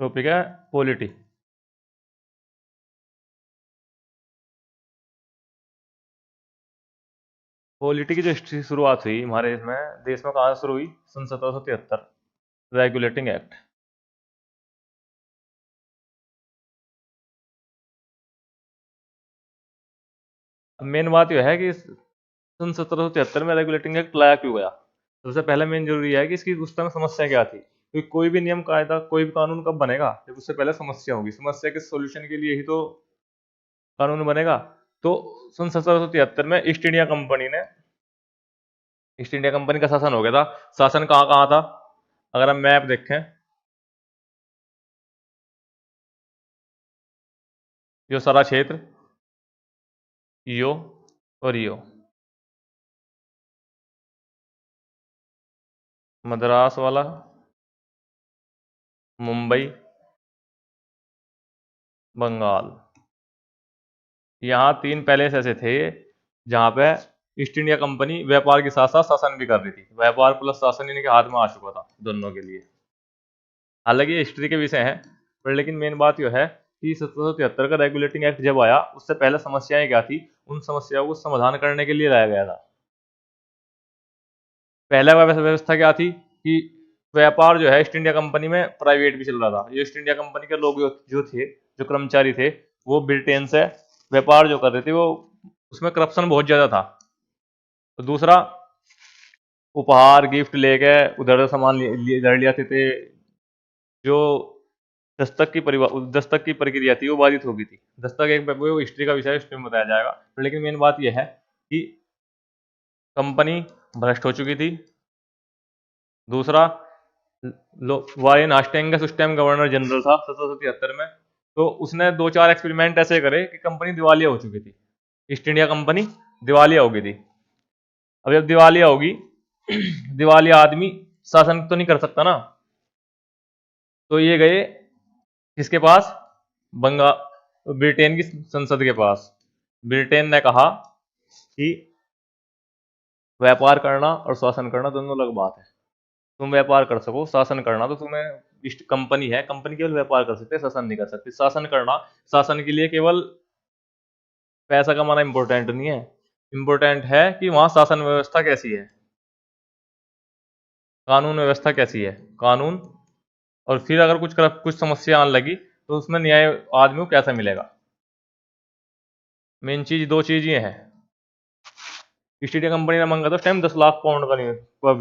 Topic है polity. Polity की जो हिस्ट्री शुरुआत हुई हमारे इसमें देश में कहाँ से शुरू हुई? सन 1773 रेगुलेटिंग एक्ट। अब मेन बात यह है कि सन 1773 में रेगुलेटिंग एक्ट लाया क्यों गया। सबसे पहले मेन जरूरी है कि इसकी उस समय समस्या क्या थी, क्योंकि कोई भी नियम कायदा कोई भी कानून कब बनेगा जब उससे पहले समस्या होगी, समस्या के सोल्यूशन के लिए ही तो कानून बनेगा। तो सन 1773 में ईस्ट इंडिया कंपनी का शासन हो गया था। शासन कहाँ कहाँ था? अगर हम मैप देखें, यो सारा क्षेत्र, यो और यो, मद्रास वाला, मुंबई, बंगाल, यहाँ तीन पैलेस ऐसे थे जहाँ पे ईस्ट इंडिया कंपनी व्यापार के साथ साथ शासन भी कर रही थी। व्यापार प्लस शासन इनके हाथ में आ चुका था दोनों के लिए। हालांकि ये हिस्ट्री के विषय हैं, पर लेकिन मेन बात यह है कि 1773 का रेगुलेटिंग एक्ट जब आया उससे पहले समस्याएं क्या थी, उन समस्याओं को समाधान करने के लिए लाया गया था। पहला व्यवस्था क्या थी कि व्यापार जो है ईस्ट इंडिया कंपनी में प्राइवेट भी चल रहा था। ये ईस्ट इंडिया कंपनी के लोग जो थे, जो कर्मचारी थे, वो ब्रिटेन से व्यापार जो कर रहे थे, वो उसमें करप्शन बहुत ज्यादा था। तो दूसरा, उपहार गिफ्ट लेके उधर सामान लड़ लिया थे जो दस्तक की प्रक्रिया थी वो बाधित हो गई थी। दस्तक एक वो हिस्ट्री का विषय है, उसमें बताया जाएगा। तो लेकिन मेन बात यह है कि कंपनी भ्रष्ट हो चुकी थी। दूसरा, वारेन हास्टिंग्स उस टाइम गवर्नर जनरल था 1773 में, तो उसने दो चार एक्सपेरिमेंट ऐसे करे कि कंपनी दिवालिया हो चुकी थी। ईस्ट इंडिया कंपनी दिवालिया हो गई थी। अब जब दिवालिया होगी दिवालिया आदमी शासन तो नहीं कर सकता ना, तो ये गए किसके पास? ब्रिटेन की संसद के पास। ब्रिटेन ने कहा कि व्यापार करना और शासन करना दोनों अलग बात है। तुम व्यापार कर सको, शासन करना तो तुम्हें कंपनी है, कंपनी केवल व्यापार कर सकते, शासन नहीं कर सकती। शासन करना, शासन के लिए केवल पैसा कमाना इंपॉर्टेंट नहीं है, इंपॉर्टेंट है कि वहां शासन व्यवस्था कैसी है, कानून व्यवस्था कैसी है, कानून। और फिर अगर कुछ समस्या आने लगी तो उसमें न्याय आदमी को कैसा मिलेगा। मेन चीज दो चीज ये है। ईस्ट इंडिया कंपनी ने मांगा था उस टाइम 10 लाख पाउंड का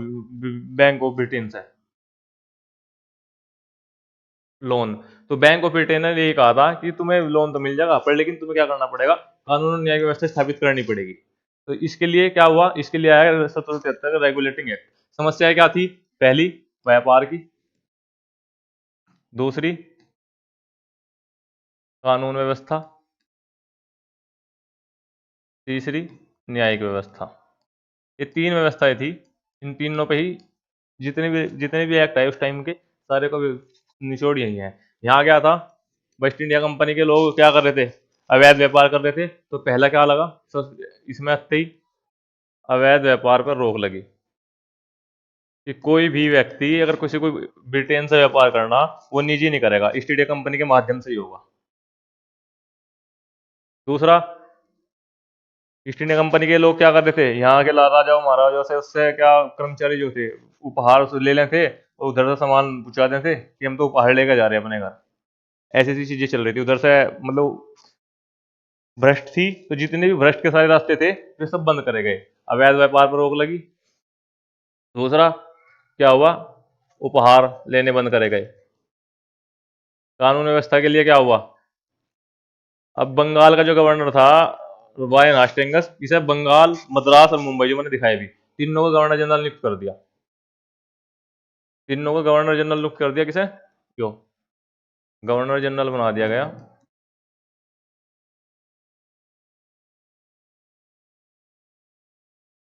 बैंक ऑफ ब्रिटेन से लोन। तो बैंक ऑफ ब्रिटेन ने यही कहा था कि तुम्हें लोन तो मिल जाएगा, पर लेकिन तुम्हें क्या करना पड़ेगा, कानून और न्याय व्यवस्था स्थापित करनी पड़ेगी। तो इसके लिए क्या हुआ, इसके लिए आया 1773 का रेगुलेटिंग एक्ट। समस्या क्या थी? पहली, व्यापार की। दूसरी, कानून व्यवस्था। तीसरी, न्यायिक व्यवस्था। ये तीन व्यवस्थाएं थी। इन तीनों पे ही जितने भी एक्ट आए उस टाइम के, सारे को निचोड़ यही है। यहाँ क्या था, वेस्ट इंडिया कंपनी के लोग क्या कर रहे थे, अवैध व्यापार कर रहे थे। तो पहला क्या लगा, इसमें आते ही अवैध व्यापार पर रोक लगी कि कोई भी व्यक्ति अगर किसी को ब्रिटेन से व्यापार करना, वो निजी नहीं करेगा, ईस्ट इंडिया कंपनी के माध्यम से ही होगा। दूसरा, ईस्ट इंडिया कंपनी के लोग क्या करते थे, यहाँ के राजाओं महाराजाओं से उससे क्या कर्मचारी जो थे उपहार ले लेते और उधर से सामान पहुंचा देते कि हम तो उपहार लेकर जा रहे हैं अपने घर। ऐसी ऐसी चीजें चल रही थी उधर से, मतलब भ्रष्ट थी। तो जितने भी भ्रष्ट के सारे रास्ते थे वे सब बंद करे गए, अवैध व्यापार पर रोक लगी। दूसरा क्या हुआ, उपहार लेने बंद करे गए। कानून व्यवस्था के लिए क्या हुआ, अब बंगाल का जो गवर्नर था वायन हास्टिंगस, इसे बंगाल, मद्रास और मुंबई जो मैंने दिखाई भी, तीनों को गवर्नर जनरल नियुक्त कर दिया। तीनों को गवर्नर जनरल नियुक्त कर दिया, किसे? क्यों गवर्नर जनरल बना दिया गया।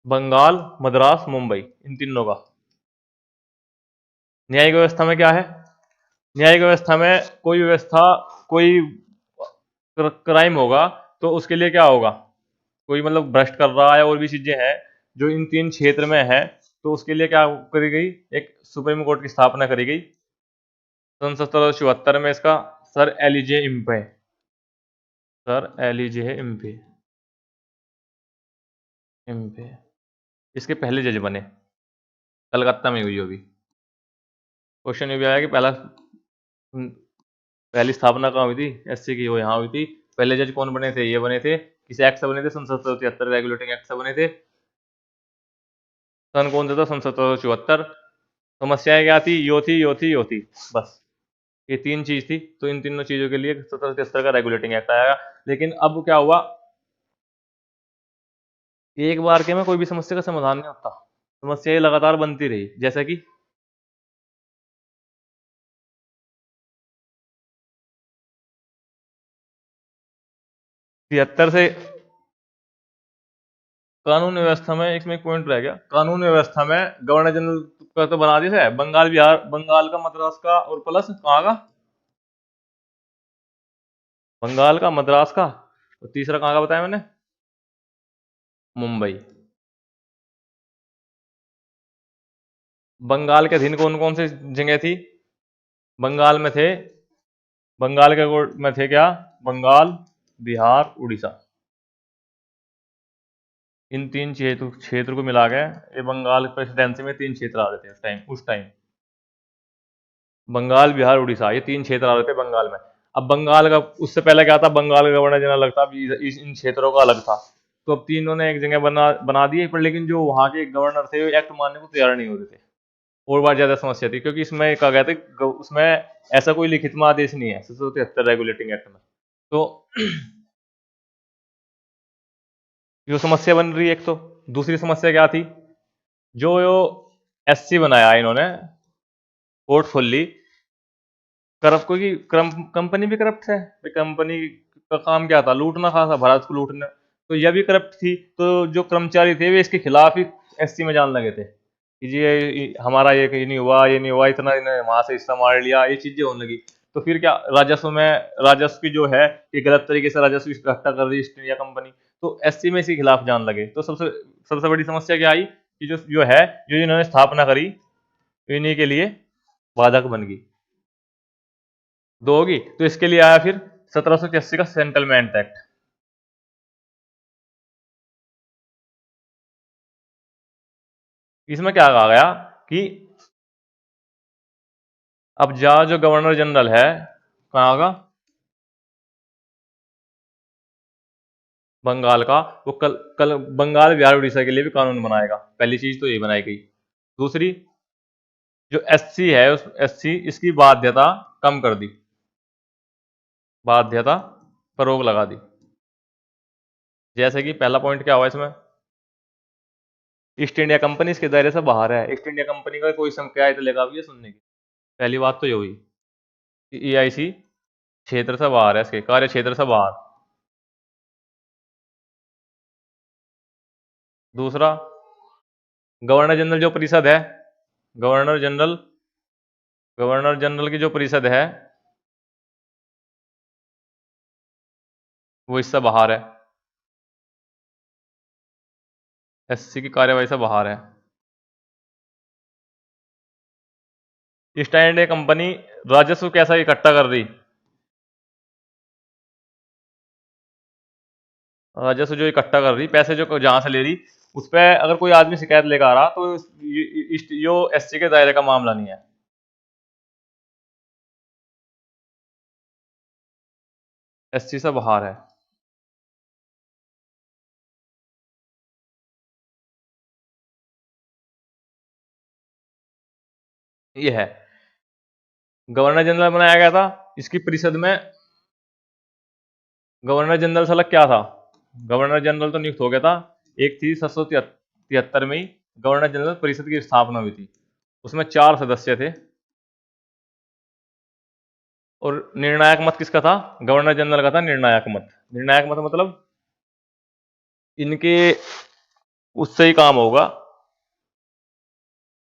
बंगाल, मद्रास, मुंबई, इन तीनों का। न्यायिक व्यवस्था में क्या है, न्यायिक व्यवस्था में कोई क्राइम होगा तो उसके लिए क्या होगा, कोई मतलब भ्रष्ट कर रहा है और भी चीजें हैं जो इन तीन क्षेत्र में है, तो उसके लिए क्या करी गई, एक सुप्रीम कोर्ट की स्थापना करी गई। सन 1774 में इसका sir Elijah Impey, sir Elijah Impey, Impey इसके पहले जज बने, कलकत्ता में हुई अभी। क्वेश्चन ये भी आया कि पहली स्थापना कहाँ हुई थी एससी की, वो यहाँ हुई थी। पहले जज कौन बने थे, ये बने थे, किस एक्ट से बने थे, सन 1773 रेगुलेटिंग एक्ट से बने थे। सन कौन सा था, सन 1774। समस्याएं क्या थी, यो थी, यो थी, यो थी, बस ये तीन चीज थी। तो इन तीनों चीजों के लिए 1773 का रेगुलेटिंग एक्ट आया। लेकिन अब क्या हुआ, एक बार के में कोई भी समस्या का समाधान नहीं होता, समस्याएं लगातार बनती रही। जैसा कि 73 से कानून व्यवस्था में, इसमें एक पॉइंट रह गया, कानून व्यवस्था में गवर्नर जनरल का तो बना दिया है, बंगाल बिहार, बंगाल का, मद्रास का, और प्लस कहाँ का, बंगाल का, मद्रास का, और तीसरा कहाँ का बताया मैंने, मुंबई। बंगाल के अधीन कौन कौन सी जगह थी, बंगाल में थे, बंगाल के कोर्ट में थे क्या, बंगाल, बिहार, उड़ीसा। इन तीन क्षेत्र को मिला के ये बंगाल प्रेसिडेंसी में तीन क्षेत्र आ रहे थे उस टाइम बंगाल, बिहार, उड़ीसा, ये तीन क्षेत्र आ रहे थे बंगाल में। अब बंगाल का, उससे पहले क्या था, बंगाल का गवर्नर जनरल अलग था, इन क्षेत्रों का अलग था। तो अब तीनों ने एक जगह बना बना दिए, पर लेकिन जो वहां के गवर्नर थे वो एक्ट मानने को तैयार नहीं हो रहे थे। और बार ज्यादा समस्या थी, क्योंकि इसमें कहा गया था उसमें ऐसा कोई लिखित में आदेश नहीं है 1773 रेगुलेटिंग एक्ट में। तो जो समस्या बन रही है एक, तो दूसरी समस्या क्या थी, जो एससी बनाया इन्होंने, पोर्टफोली करप्ट, क्योंकि कंपनी भी करप्ट है, कंपनी का काम क्या था, लूटना था भारत को लूटना। तो यह भी करप्ट थी, तो जो कर्मचारी थे वे इसके खिलाफ ही एससी में जान लगे थे कि ये हमारा ये नहीं हुआ, ये नहीं हुआ, इतना इन्हें वहां से हिस्सा मार लिया, ये चीजें होने लगी। तो फिर क्या, राजस्व में, राजस्व की जो है कि गलत तरीके से राजस्व इकट्ठा कर रही ईस्ट इंडिया कंपनी, तो एससी में इसके खिलाफ जान लगे। तो सबसे सबसे बड़ी समस्या क्या आई कि जो जो है, जो इन्होंने स्थापना करी, इन्हीं के लिए बाधक बन गई, दो होगी। तो इसके लिए आया फिर 1781 का सेटलमेंट एक्ट। इसमें क्या कहा गया कि अब जो गवर्नर जनरल है, कहाँ का, बंगाल का, वो कल कल बंगाल, बिहार, उड़ीसा के लिए भी कानून बनाएगा। पहली चीज तो ये बनाई गई। दूसरी, जो एससी है, उस एससी इसकी बाध्यता कम कर दी, बाध्यता पर रोक लगा दी। जैसे कि पहला पॉइंट क्या हुआ इसमें, ईस्ट इंडिया कंपनी इसके दायरे से बाहर है, ईस्ट इंडिया कंपनी का कोई शिकायत लेगा भी है सुनने की। पहली बात तो ये हुई कि ईआईसी क्षेत्र से बाहर है, इसके कार्य क्षेत्र से बाहर। दूसरा, गवर्नर जनरल जो परिषद है, गवर्नर जनरल, गवर्नर जनरल की जो परिषद है वो इससे बाहर है, एससी की कार्यवाही से बाहर है। ईस्ट इंडिया कंपनी राजस्व कैसा इकट्ठा कर रही, राजस्व जो इकट्ठा कर रही, पैसे जो जहां से ले रही, उस पर अगर कोई आदमी शिकायत लेकर आ रहा, तो यो एससी के दायरे का मामला नहीं है, एससी से बाहर है। ये है, गवर्नर जनरल बनाया गया था, इसकी परिषद में गवर्नर जनरल से अलग क्या था, गवर्नर जनरल तो नियुक्त हो गया था, एक थी 1773 में ही गवर्नर जनरल परिषद की स्थापना हुई थी, उसमें 4 सदस्य थे। और निर्णायक मत किसका था, गवर्नर जनरल का था निर्णायक मत। निर्णायक मत मतलब इनके उससे ही काम होगा,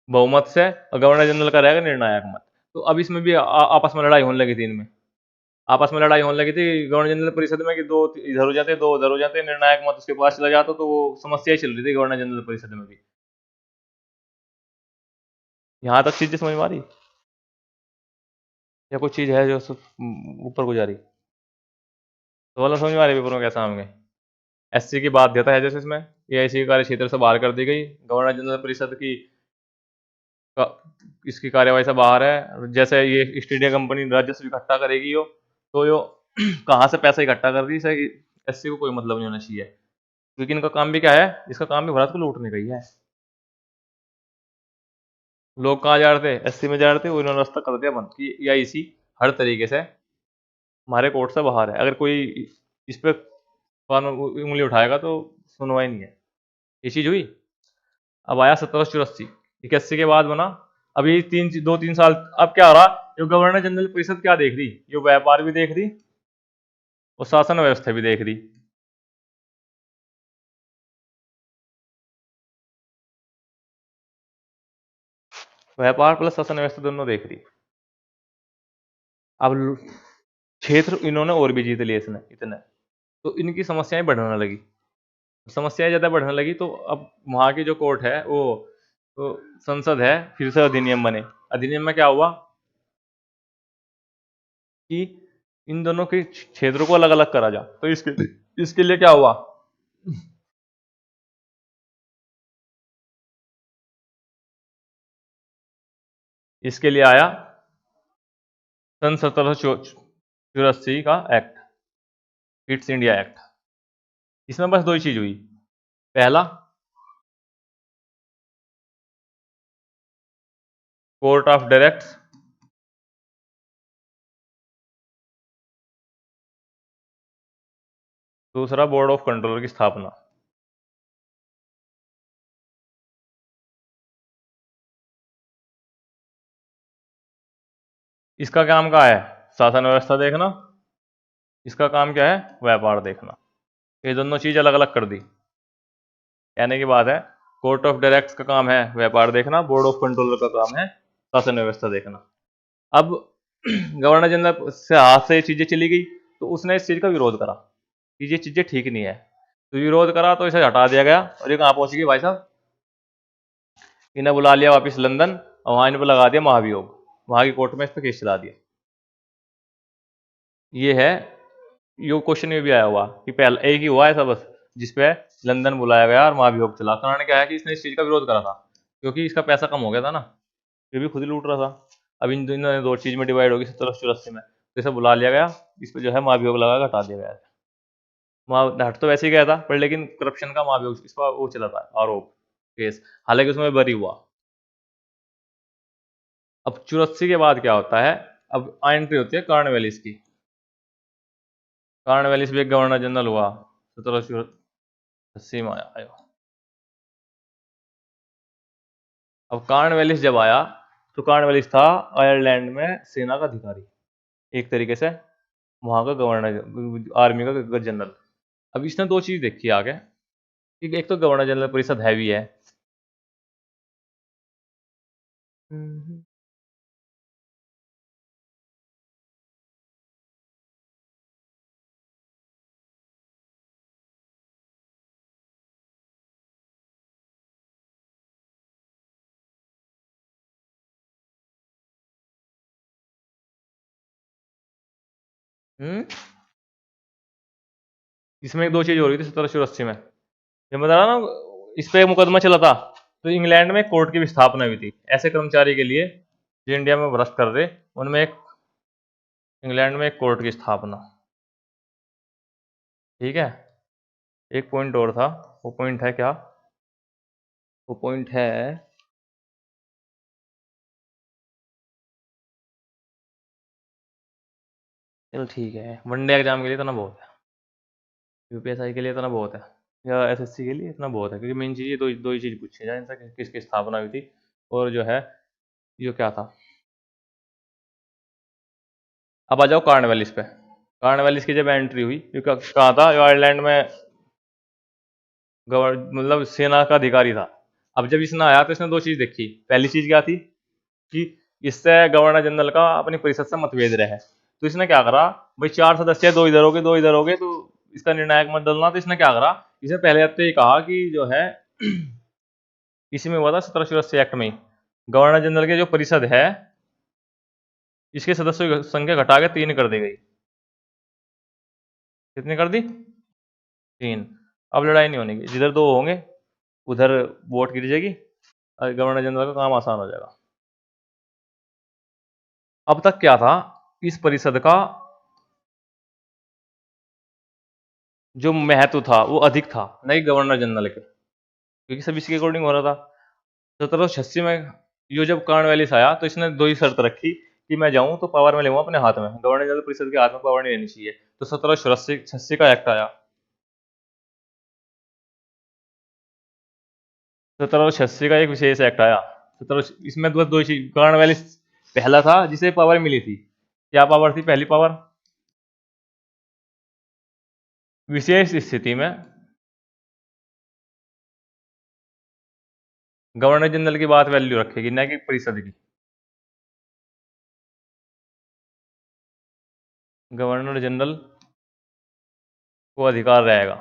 बहुमत से, और गवर्नर जनरल का रहेगा निर्णायक मत। तो अब इसमें भी आपस में लड़ाई होने लगी थी, इनमें आपस में लड़ाई होने लगी थी गवर्नर जनरल परिषद में, कि दो इधर हो जाते, दो उधर हो जाते, निर्णायक मत उसके पास चला जाता, तो वो समस्या ही चल रही थी गवर्नर जनरल परिषद में भी। यहाँ तक चीजें समझ में आ रही। या कुछ चीज़ है जो ऊपर को जा रही? तो वाला समझ में आ रही पेपर में कैसा होंगे? एससी की बाध्यता है जैसे इसमें एआईसी के कार्य क्षेत्र से बाहर कर दी गई, गवर्नर जनरल परिषद की इसकी कार्यवाही से बाहर है। जैसे ये स्टेडियम कंपनी राजस्व इकट्ठा करेगी यो, तो यो कहाँ से पैसा इकट्ठा कर रही है एससी को कोई मतलब नहीं होना चाहिए, क्योंकि इनका काम भी क्या है, इसका काम भी भारत को लूटने का ही है। लोग कहाँ जा रहे थे, एससी में जा रहे थे, वो इन्होंने रास्ता कर दिया बंद कि एआईसी हर तरीके से हमारे कोर्ट से बाहर है। अगर कोई इस पे उंगली उठाएगा तो सुनवाई नहीं है। ये चीज हुई। अब आया 1784, 81 के बाद बना। अभी 2-3 साल अब क्या हो रहा, जो गवर्नर जनरल परिषद क्या देख रही, जो व्यापार भी देख रही और शासन व्यवस्था भी देख रही। व्यापार प्लस शासन व्यवस्था दोनों देख रही। अब क्षेत्र इन्होंने और भी जीत लिए इसने इतने, तो इनकी समस्याएं बढ़ने लगी। समस्याएं ज्यादा बढ़ने लगी तो अब वहां की जो कोर्ट है वो तो संसद है, फिर से अधिनियम बने। अधिनियम में क्या हुआ कि इन दोनों के क्षेत्रों को अलग अलग करा जा, तो इसके लिए क्या हुआ, इसके लिए आया सन 1784 का एक्ट, फिट्स इंडिया एक्ट। इसमें बस दो ही चीज हुई। पहला, कोर्ट ऑफ डायरेक्ट्स, दूसरा बोर्ड ऑफ कंट्रोलर की स्थापना। इसका काम क्या है, शासन व्यवस्था देखना। इसका काम क्या है, व्यापार देखना। ये दोनों चीज अलग अलग कर दी। कहने की बात है, कोर्ट ऑफ डायरेक्ट्स का काम है व्यापार देखना, बोर्ड ऑफ कंट्रोलर का काम है शासन व्यवस्था देखना। अब गवर्नर जनरल से हाथ से ये चीजें चली गई, तो उसने इस चीज का विरोध करा कि ये चीजें ठीक नहीं है। तो विरोध करा तो इसे हटा दिया गया, और ये कहाँ पहुंच गई भाई साहब, इन्हें बुला लिया वापिस लंदन, और वहां इन पर लगा दिया महाभियोग। वहां की कोर्ट में इस पर केस चला दिया। ये है, यो क्वेश्चन में भी आया हुआ कि पहला एक ही हुआ ऐसा बस जिसपे लंदन बुलाया गया और महाभियोग चला। कारण क्या है कि इसने इस चीज का विरोध करा था, क्योंकि इसका पैसा कम हो गया था ना, ये भी खुद ही लूट रहा था। अब इन दोनों दो चीज में डिवाइड होगी 1784 में, तो इसे बुला लिया गया, इस पे जो है महाभियोग लगा हटा दिया गया। हट तो वैसे ही गया था, पर लेकिन करप्शन का महाभियोग इस पर वो चला था, आरोप केस, हालांकि उसमें बरी हुआ। अब 84 के बाद क्या होता है, अब एंट्री होती है कॉर्नवालिस की। कॉर्नवालिस भी एक गवर्नर जनरल हुआ 1780 में आया। अब कॉर्नवालिस जब आया, तो कॉर्नवालिस था आयरलैंड में सेना का अधिकारी, एक तरीके से वहां का गवर्नर, आर्मी का जनरल। अब इसने दो चीज देखी आगे कि एक तो गवर्नर जनरल परिषद हैवी है। हम्म। इसमें एक दो चीज हो रही थी 1780 में, जब बता रहा ना, इस पे एक मुकदमा चला था। तो इंग्लैंड में कोर्ट की भी स्थापना हुई थी ऐसे कर्मचारी के लिए जो इंडिया में भ्रष्ट कर दे, उनमें एक इंग्लैंड में एक कोर्ट की स्थापना। ठीक है, एक पॉइंट और था, वो पॉइंट है क्या, वो पॉइंट है, चलो ठीक है, वनडे एग्जाम के लिए इतना बहुत है, यूपीएसआई के लिए इतना बहुत है, या एसएससी के लिए इतना बहुत है, क्योंकि मेन चीज़ ये दो ही चीज़ पूछी जाए इनसे, किसकी स्थापना हुई थी और जो है ये क्या था। अब आ जाओ कार्नवालिस पे। कार्नवालिस की जब एंट्री हुई, ये कहाँ था, जो आयरलैंड में मतलब सेना का अधिकारी था। अब जब इसने आया तो इसने दो चीज देखी। पहली चीज क्या थी कि इससे गवर्नर जनरल का अपनी परिषद से मतभेद रहे, तो इसने क्या करा, भाई 4 सदस्य दो इधर हो गए दो इधर हो गए, तो इसका निर्णायक मत डलना। तो इसने क्या करा, इसने पहले तो ये कहा कि जो है इसी में हुआ था 1784 एक्ट में, गवर्नर जनरल के जो परिषद है इसके सदस्यों की संख्या घटा के 3 कर दी गई। कितनी कर दी? 3। अब लड़ाई नहीं होने की, जिधर 2 होंगे उधर वोट गिर जाएगी और गवर्नर जनरल का काम आसान हो जाएगा। अब तक क्या था, इस परिषद का जो महत्व था वो अधिक था, नहीं गवर्नर जनरल के, क्योंकि सब इसके अकॉर्डिंग हो रहा था। 1786 में यो जब कॉर्नवालिस आया तो इसने 2 ही शर्त रखी कि मैं जाऊं तो पावर में लूंगा अपने हाथ में, गवर्नर जनरल परिषद के हाथ में पावर नहीं रहनी चाहिए। तो 1786 का एक्ट आया। 1786 का एक विशेष एक्ट आया। 17 इसमें बस 2 चीज, कॉर्नवालिस पहला था जिसे पावर मिली थी। क्या पावर थी पहली पावर? विशेष स्थिति में गवर्नर जनरल की बात वैल्यू रखेगी, न कि परिषद की। गवर्नर जनरल को अधिकार रहेगा।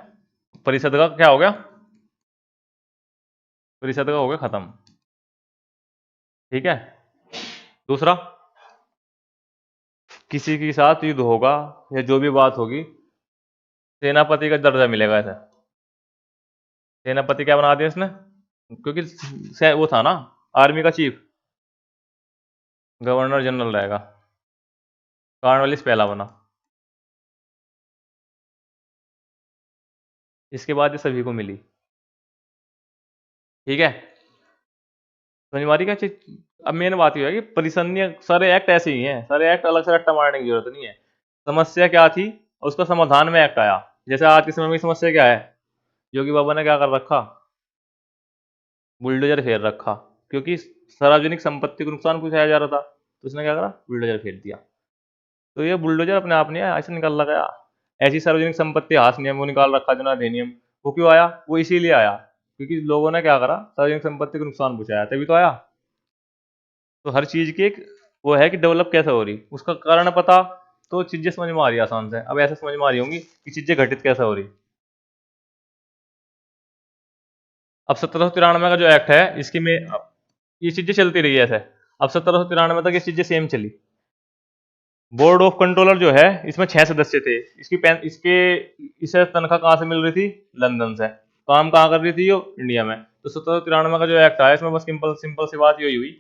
परिषद का क्या हो गया? परिषद का हो गया खत्म। ठीक है। दूसरा, किसी के साथ युद्ध होगा या जो भी बात होगी, सेनापति का दर्जा मिलेगा इसे। सेनापति क्या बना दिया इसने, क्योंकि वो था ना आर्मी का चीफ, गवर्नर जनरल रहेगा। कॉर्नवालिस पहला बना। इसके बाद ये सभी को मिली। ठीक है, शनिवारी क्या चीज। अब मेन बात यह है कि परिषद ने सारे एक्ट ऐसे ही हैं, सारे एक्ट अलग से रट्टा मारने की जरूरत नहीं है। समस्या क्या थी और उसका समाधान में एक्ट आया। जैसे आज के समय में समस्या क्या है, योगी बाबा ने क्या कर रखा, बुलडोजर फेर रखा, क्योंकि सार्वजनिक संपत्ति को नुकसान पहुंचाया जा रहा था, तो उसने क्या करा, बुलडोजर फेर दिया। तो ये बुलडोजर अपने आप नहीं आया, ऐसे निकल गया। ऐसी सार्वजनिक संपत्ति हास नियम वो निकाल रखा, जो अधिनियम, वो क्यों आया, वो इसीलिए आया क्योंकि लोगों ने क्या करा, सार्वजनिक संपत्ति को नुकसान पहुंचाया, तभी तो आया। तो हर चीज की एक वो है कि डेवलप कैसे हो रही, उसका कारण पता तो चीजें समझ में आ रही आसान से। अब ऐसे समझ में आ रही होंगी कि चीजें घटित कैसे हो रही। अब 1793 का जो एक्ट है, इसकी में ये चीजें चलती रही ऐसे। अब 1793 तक ये चीजें सेम चली। बोर्ड ऑफ कंट्रोलर जो है, इसमें 6 सदस्य थे। इसके इसे तनख्वाह कहाँ से मिल रही थी, लंदन से। काम कहाँ कर रही थी यो, इंडिया में। तो 1793 का जो एक्ट आया, इसमें बस सिंपल सिंपल सी बात यही हुई,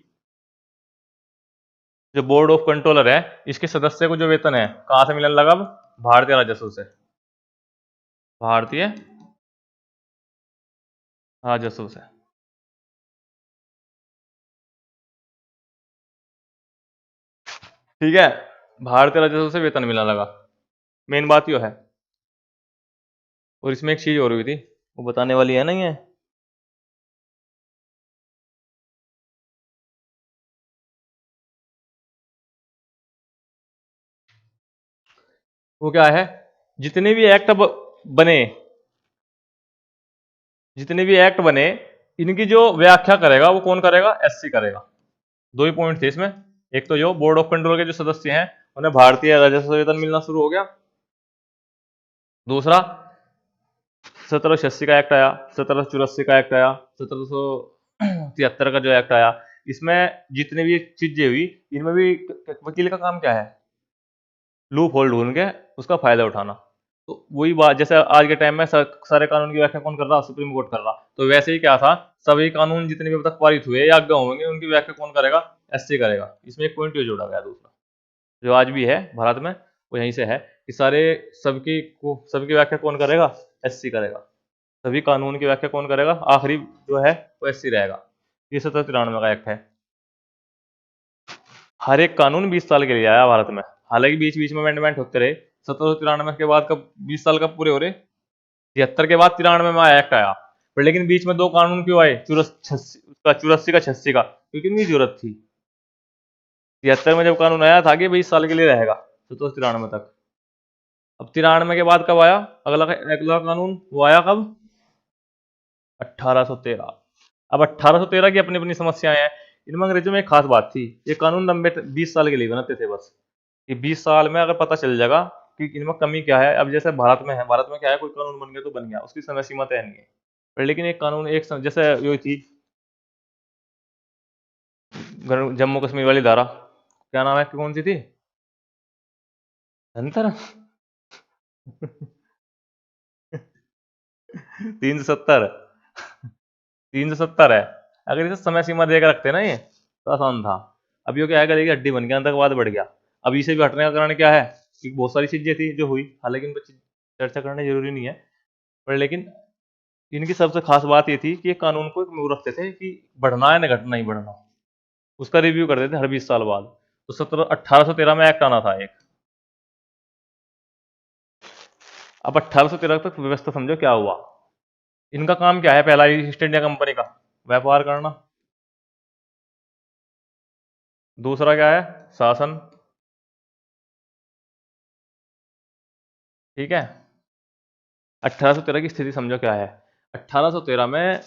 जो बोर्ड ऑफ कंट्रोलर है, इसके सदस्य को जो वेतन है कहाँ से मिलने लगा, अब भारतीय राजस्व से। भारतीय राजस्व से। ठीक है, भारतीय राजस्व से वेतन मिलने लगा। मेन बात यो है। और इसमें एक चीज और हुई थी, वो बताने वाली है नहीं है। वो क्या है, जितने भी एक्ट बने, जितने भी एक्ट बने, इनकी जो व्याख्या करेगा वो कौन करेगा, एससी करेगा। 2 ही पॉइंट थे इसमें। एक तो जो बोर्ड ऑफ कंट्रोल के जो सदस्य हैं उन्हें भारतीय राजस्व वेतन मिलना शुरू हो गया। दूसरा, 1786 का एक्ट आया, 1784 का एक्ट आया, 1773 का जो एक्ट आया, इसमें जितने भी चीजें हुई, इनमें भी वकील का काम क्या है, लूप होल ढूंढ के उसका फायदा उठाना। तो वही बात, जैसे आज के टाइम में सारे कानून की व्याख्या कौन कर रहा, सुप्रीम कोर्ट कर रहा। तो वैसे ही क्या था, सभी कानून जितने भी अब तक पारित हुए या आगे होंगे, उनकी व्याख्या कौन करेगा, एससी करेगा। इसमें एक पॉइंट ये जोड़ा गया। दूसरा जो आज भी है भारत में, वो यहीं से है कि सबकी व्याख्या कौन करेगा, एससी करेगा। सभी कानून की व्याख्या कौन करेगा, आखिरी जो है वो एससी रहेगा। ये 1793 का एक्ट है। हर एक कानून 20 साल के लिए आया भारत में, हालांकि बीच बीच में अमेंडमेंट होते रहे। 1793 के बाद कब 20 साल कब पूरे हो रहे, 73 के बाद 93 में एक्ट आया। पर लेकिन बीच में 2 कानून क्यों आए, 84 का 86 का, क्योंकि इनकी जरूरत थी। 73 में जब कानून आया था कि 20 साल के लिए रहेगा 1793 तक। अब 93 के बाद कब आया अगला अगला कानून, वो आया कब, 1813। अब 1813 की अपनी अपनी समस्याएं हैं। इनमें अंग्रेजों में एक खास बात थी, ये कानून लंबे 20 साल के लिए बनाते थे बस, कि 20 साल में अगर पता चल जाएगा कि इनमें कमी क्या है। अब जैसे भारत में है, भारत में क्या है, कोई कानून बन गया तो बन गया, उसकी समय सीमा तय नहीं है। पर लेकिन एक कानून जैसे ये थी जम्मू कश्मीर वाली धारा, क्या नाम है, कौन सी थी? धनतर। 370। 370 है। अगर इसे समय सीमा देकर रखते ना ये तो आसान था। अब ये क्या है, गले की हड्डी बन गया, आतंकवाद बढ़ गया। अब इसे भी हटने का कारण क्या है कि बहुत सारी चीजें थी जो हुई, हालांकि इन पर चर्चा करना जरूरी नहीं है, पर लेकिन इनकी सबसे खास बात ये थी कि ये कानून को एक वो रखते थे कि बढ़ना है ना घटना ही बढ़ना, उसका रिव्यू करते थे हर 20 साल बाद। तो 1813 में एक्ट आना था एक। अब 1813 तक व्यवस्था समझो क्या हुआ। इनका काम क्या है, पहला ईस्ट इंडिया कंपनी का व्यापार करना। दूसरा क्या है, शासन। ठीक है। 1813 की स्थिति समझो क्या है। 1813 में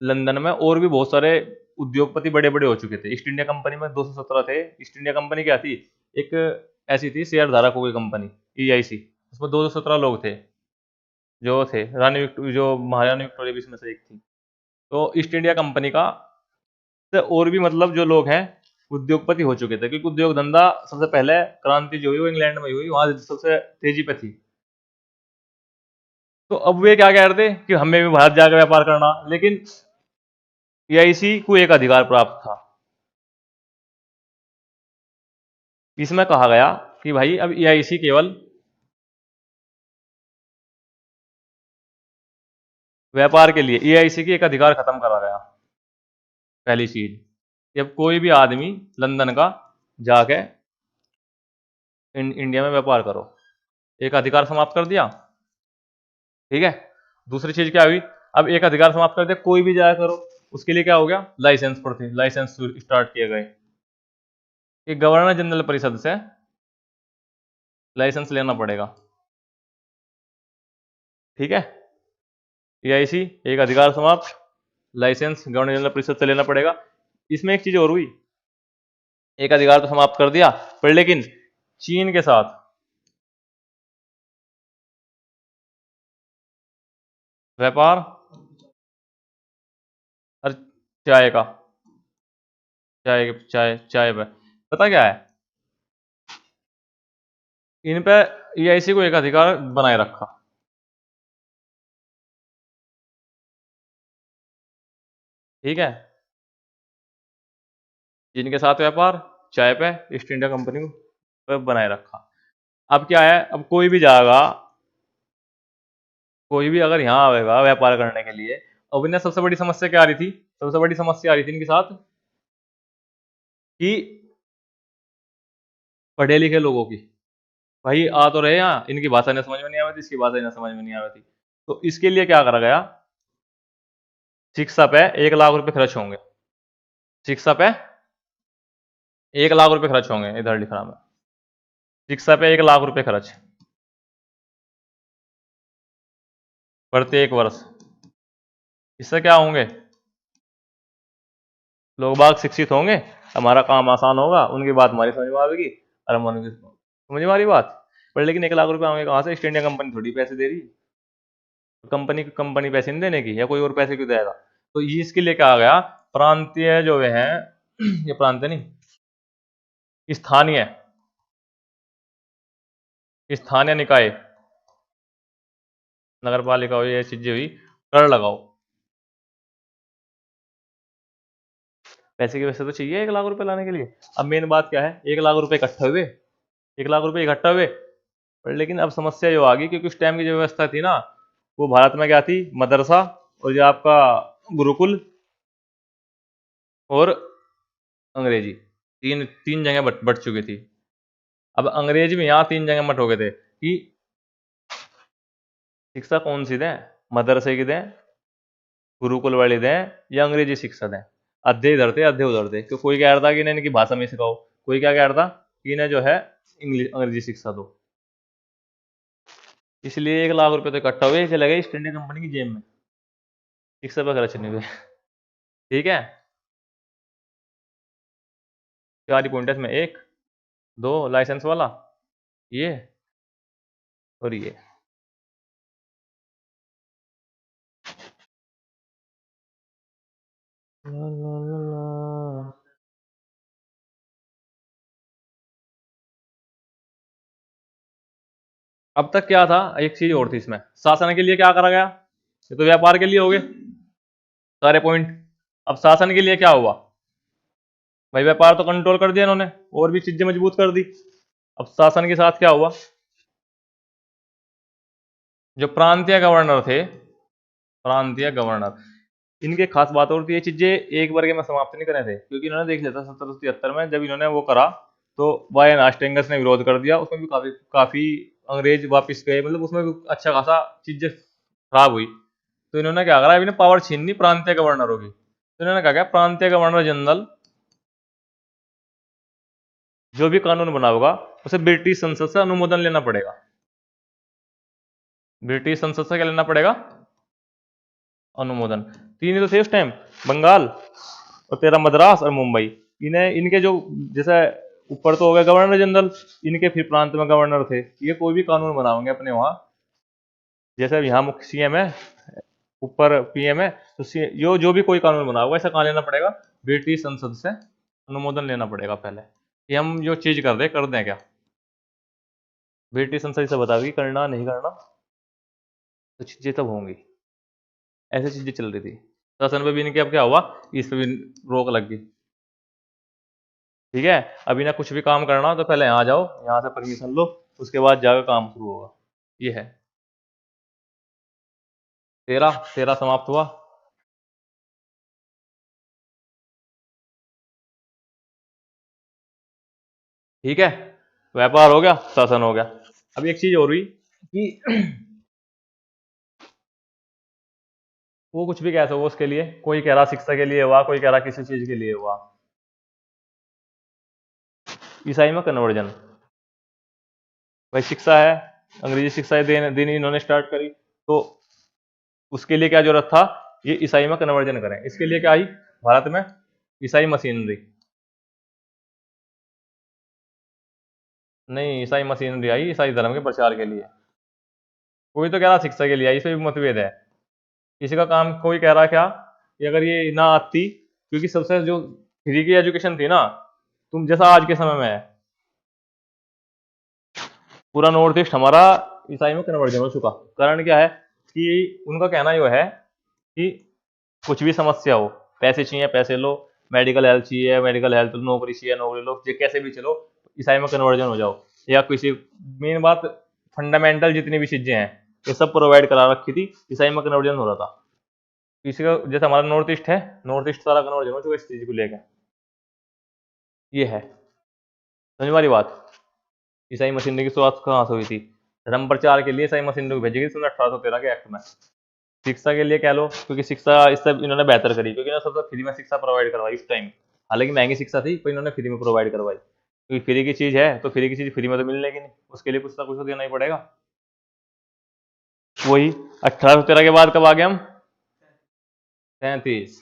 लंदन में और भी बहुत सारे उद्योगपति बड़े बड़े हो चुके थे। ईस्ट इंडिया कंपनी में 217 थे। ईस्ट इंडिया कंपनी क्या थी, एक ऐसी थी शेयर धारकों की कंपनी, ईआईसी। उसमें 217 लोग थे जो थे, जो महारानी विक्टोरिया भी इसमें से एक थी। तो ईस्ट इंडिया कंपनी का से और भी मतलब जो लोग हैं उद्योगपति हो चुके थे, क्योंकि उद्योग धंधा सबसे पहले क्रांति जो हुई वो इंग्लैंड में हुई, वहां सबसे तेजी पे थी। तो अब वे क्या कह रहे थे कि हमें भी भारत जाकर व्यापार करना, लेकिन ईआईसी को एक अधिकार प्राप्त था। इसमें कहा गया कि भाई अब ईआईसी केवल व्यापार के लिए, ईआईसी की एक अधिकार खत्म करा गया। पहली चीज, जब कोई भी आदमी लंदन का जाके इंडिया में व्यापार करो, एक अधिकार समाप्त कर दिया। ठीक है। दूसरी चीज क्या हुई, अब एक अधिकार समाप्त कर दिया, कोई भी जाया करो, उसके लिए क्या हो गया, लाइसेंस पर थे, लाइसेंस स्टार्ट किए गए कि गवर्नर जनरल परिषद से लाइसेंस लेना पड़ेगा। ठीक है। ईआईसी एक अधिकार समाप्त, लाइसेंस गवर्नर जनरल परिषद से लेना पड़ेगा। इसमें एक चीज और हुई, एक अधिकार तो समाप्त कर दिया, पर लेकिन चीन के साथ व्यापार और चाय का, चाय पे पता क्या है, इन पे ईआईसी को एक अधिकार बनाए रखा। ठीक है। जिनके साथ व्यापार चाय पे ईस्ट इंडिया कंपनी को पे बनाए रखा। अब क्या है, अब कोई भी जाएगा, कोई भी अगर यहाँ आएगा व्यापार करने के लिए, अब इन्हें सबसे बड़ी समस्या क्या आ रही थी, सबसे बड़ी समस्या आ रही थी इनके साथ कि पढ़े लिखे लोगों की, भाई आ तो रहे यहाँ, इनकी भाषा इन्हें समझ में नहीं आ रही थी, इसकी भाषा इन्हें समझ में नहीं आ रही थी। तो इसके लिए क्या करा गया, शिक्षा पे 1 लाख रुपए खर्च होंगे। शिक्षा पे 1 लाख रुपए खर्च होंगे, इधर लिख रहा मैं, शिक्षा पे 1 लाख रुपए खर्च प्रत्येक वर्ष। इससे क्या होंगे, लोग बाग शिक्षित होंगे, हमारा काम आसान होगा, उनकी बात हमारी समझ में आएगी और हम उनकी समझ में आ रही बात। पर लेकिन 1 लाख रुपए होंगे कहाँ से, ईस्ट इंडिया कंपनी थोड़ी पैसे दे रही, कंपनी पैसे नहीं देने की, या कोई और पैसे क्यों देगा। तो ये इसके लिए क्या आ गया, प्रांतीय जो वे हैं ये प्रांतीय नहीं, स्थानीय, स्थानीय निकाय, नगर पालिका हुई, ये चीजें हुई, कर लगाओ। पैसे की वैसे तो चाहिए 1 लाख रुपए लाने के लिए। अब मेन बात क्या है, 1 लाख रुपए इकट्ठा हुए, 1 लाख रुपए इकट्ठा हुए, पर लेकिन अब समस्या जो आ गई, क्योंकि उस टाइम की जो व्यवस्था थी ना, वो भारत में क्या थी, मदरसा और जो आपका गुरुकुल और अंग्रेजी, तीन तीन जगह बट चुकी थी। अब अंग्रेजी में यहाँ 3 जगह मत हो गए थे कि शिक्षा कौन सी दें, मदरसे की दें, गुरुकुल वाली दें, या अंग्रेजी शिक्षा दें। अद्धे इधर थे अद्धे उधर थे, कि कोई कह रहा था कि इन्हें इनकी भाषा में सिखाओ, कोई क्या कह रहा था कि इन्हें जो है इंग्लिश अंग्रेजी शिक्षा दो। इसलिए 1 लाख रुपए तो इकट्ठा हुए, चले गए ईस्ट इंडिया कंपनी की जेब में, शिक्षा पर खर्च नहीं हुए। ठीक है। चार ही पॉइंट है इसमें, एक दो लाइसेंस वाला, ये और ये। ला ला ला ला। अब तक क्या था, एक चीज और थी इसमें, शासन के लिए क्या करा गया, ये तो व्यापार के लिए हो गए सारे पॉइंट। अब शासन के लिए क्या हुआ भाई, व्यापार तो कंट्रोल कर दिया इन्होंने, और भी चीजें मजबूत कर दी। अब शासन के साथ क्या हुआ, जो प्रांतीय गवर्नर थे, प्रांतीय गवर्नर, इनके खास बात और थी, ये चीजें एक बार के में समाप्त नहीं करे थे, क्योंकि इन्होंने देख लिया था 1773 में जब इन्होंने वो करा, तो वायन हास्टिंग्स ने विरोध कर दिया, उसमें भी काफी काफी अंग्रेज वापिस गए, मतलब उसमें भी अच्छा खासा चीजें खराब हुई। तो इन्होंने क्या करा, इन्होंने पावर छीन ली प्रांतीय गवर्नरों की। तो इन्होंने क्या किया, प्रांतीय गवर्नर जनरल जो भी कानून बना होगा उसे ब्रिटिश संसद से अनुमोदन लेना पड़ेगा। ब्रिटिश संसद से क्या लेना पड़ेगा, अनुमोदन। तीन ही तो थे उस टाइम, बंगाल और तेरा मद्रास और मुंबई। इन्हें इनके जो जैसे ऊपर तो हो गया गवर्नर जनरल, इनके फिर प्रांत में गवर्नर थे, ये कोई भी कानून बनाओगे अपने वहां, जैसे यहाँ मुख्य सीएम है, ऊपर पीएम है, तो यो जो भी कोई कानून बना होगा ऐसा कहाँ लेना पड़ेगा, ब्रिटिश संसद से अनुमोदन लेना पड़ेगा पहले, कि हम जो चीज कर दें क्या। ब्रिटिश संसद से बता दी करना नहीं करना, तो चीजें तब होंगी। ऐसी चीजें चल रही थी शासन पे भी, इनके अब क्या हुआ, इस पे भी रोक लग गई। ठीक है, अभी ना कुछ भी काम करना हो तो पहले यहाँ जाओ, यहाँ से परमिशन लो, उसके बाद जाकर काम शुरू होगा। ये है 13 13 समाप्त हुआ। ठीक है, व्यापार हो गया, शासन हो गया। अब एक चीज हो रही कि वो कुछ भी कह सको उसके लिए, कोई कह रहा शिक्षा के लिए हुआ, कोई कह रहा किसी चीज के लिए हुआ। ईसाई में कन्वर्जन, भाई शिक्षा है, अंग्रेजी शिक्षा देनी इन्होंने स्टार्ट करी, तो उसके लिए क्या जरूरत था, ये ईसाई में कन्वर्जन करें। इसके लिए क्या आई भारत में, ईसाई मशीनरी। नहीं, ईसाई मशीनरी आई ईसाई धर्म के प्रचार के लिए। कोई तो कह रहा शिक्षा के लिए आई, इसमें भी मतभेद है। किसी का काम, कोई कह रहा क्या कि अगर ये ना आती, क्योंकि सबसे जो फ्री की एजुकेशन थी ना, तुम जैसा आज के समय में है, पूरा नॉर्थ ईस्ट हमारा ईसाई में कन्वर्जन हो चुका। कारण क्या है कि उनका कहना यह है कि कुछ भी समस्या हो, पैसे चाहिए पैसे लो, मेडिकल हेल्थ चाहिए मेडिकल हेल्थ लो, नौकरी चाहिए नौकरी लो, ये कैसे भी चलो ईसाई में कन्वर्जन हो जाओ। या किसी मेन बात, फंडामेंटल जितनी भी चीजें हैं ये सब प्रोवाइड करा रखी थी, ईसाई में कन्वर्जन हो रहा था। किसी का जैसे हमारा नॉर्थ ईस्ट है, नॉर्थ ईस्ट सारा कन्वर्जन हो चुका इस चीज को लेकर। ये है, समझ वाली बात। ईसाई मशीनरी की शुरुआत कहाँ से हुई थी, धर्म प्रचार के लिए ईसाई मशीनरी को भेजी गई 1813 के एक्ट में। शिक्षा के लिए कह लो, क्योंकि शिक्षा इससे इन्होंने बेहतर करी, क्योंकि इन्होंने सबसे फ्री में शिक्षा प्रोवाइड करवाई उस टाइम। हालांकि महंगी शिक्षा थी, पर इन्होंने फ्री में प्रोवाइड करवाई, क्योंकि फ्री की चीज है तो फ्री की चीज फ्री में तो मिलने की नहीं, उसके लिए कुछ ना कुछ तो देना ही पड़ेगा। वही 1813 के बाद कब आ गए हम, 33।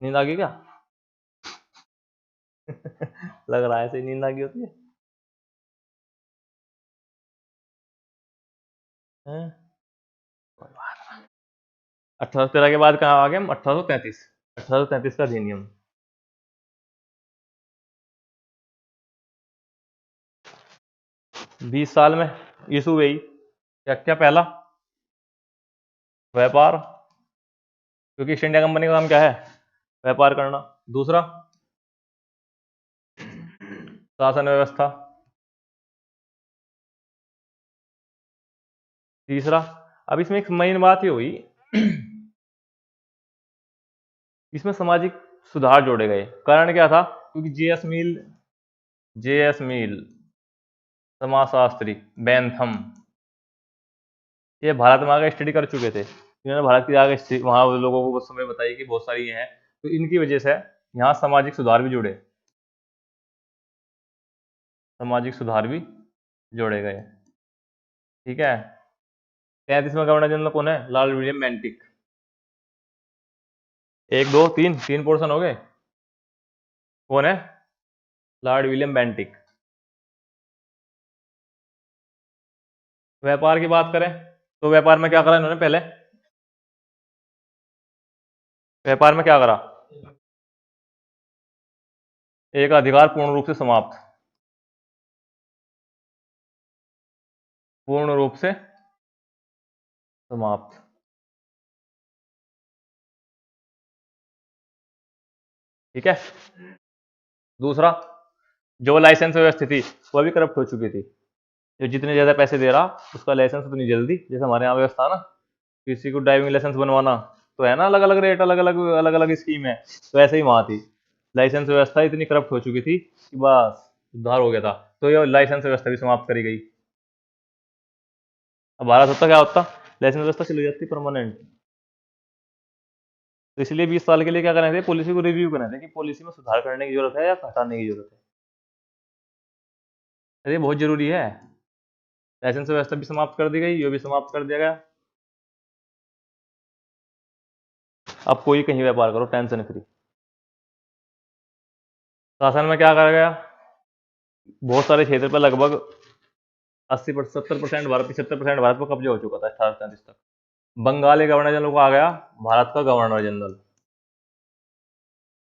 नींद आ गई क्या? लग रहा है ऐसे ही नींद आ गई होती है। 1813 के बाद कहाँ आ गए हम, 1833। 1833 का अधिनियम, 20 साल में इशू हुई। क्या क्या, पहला व्यापार, क्योंकि ईस्ट इंडिया कंपनी का काम क्या है, व्यापार करना। दूसरा शासन व्यवस्था। तीसरा, अब इसमें एक मेन बात ये हुई, इसमें सामाजिक सुधार जोड़े गए। कारण क्या था, क्योंकि जे एस मिल समाजशास्त्री, बेंथम, ये भारत में आगे स्टडी कर चुके थे, इन्होंने भारत की आगे वहां लोगों को उस समय बताई कि बहुत सारी ये हैं, तो इनकी वजह से यहाँ सामाजिक सुधार भी जुड़े, सामाजिक सुधार भी जोड़े गए। ठीक है, 33वां गवर्नर जनरल कौन है, लॉर्ड विलियम बेंटिक। एक दो तीन, तीन पोर्शन हो गए। कौन है, लॉर्ड विलियम बेंटिक। व्यापार की बात करें तो व्यापार में क्या करा इन्होंने, पहले व्यापार में क्या करा, एक, अधिकार पूर्ण रूप से समाप्त, पूर्ण रूप से समाप्त। ठीक है। दूसरा, जो लाइसेंस व्यवस्था थी वो भी करप्ट हो चुकी थी। जो जितने ज्यादा पैसे दे रहा उसका लाइसेंस उतनी जल्दी, जैसे हमारे यहाँ व्यवस्था ना, किसी को ड्राइविंग लाइसेंस बनवाना तो है ना, अलग अलग रेट, अलग अलग स्कीम है, तो ऐसे ही वहां थी। लाइसेंस व्यवस्था इतनी करप्ट हो चुकी थी कि बस उद्धार हो गया था, तो ये लाइसेंस व्यवस्था भी समाप्त करी गई। अब भारत होता क्या होता, लाइसेंस व्यवस्था चली जाती परमानेंट। तो इसलिए 20 साल के लिए क्या करना थे, पॉलिसी को रिव्यू करना थे कि पॉलिसी में सुधार करने की जरूरत है या हटाने की जरूरत है। अरे बहुत जरूरी है। लाइसेंस व्यवस्था भी समाप्त कर दी गई, ये भी समाप्त कर दिया गया। अब कोई कहीं व्यापार करो टेंशन फ्री। शासन में क्या करा गया, बहुत सारे क्षेत्र पर लगभग 80% 70% भारत, 75% भारत पर कब्जा हो चुका था 1837 तक। बंगाली गवर्नर जनरल को आ गया भारत का गवर्नर जनरल,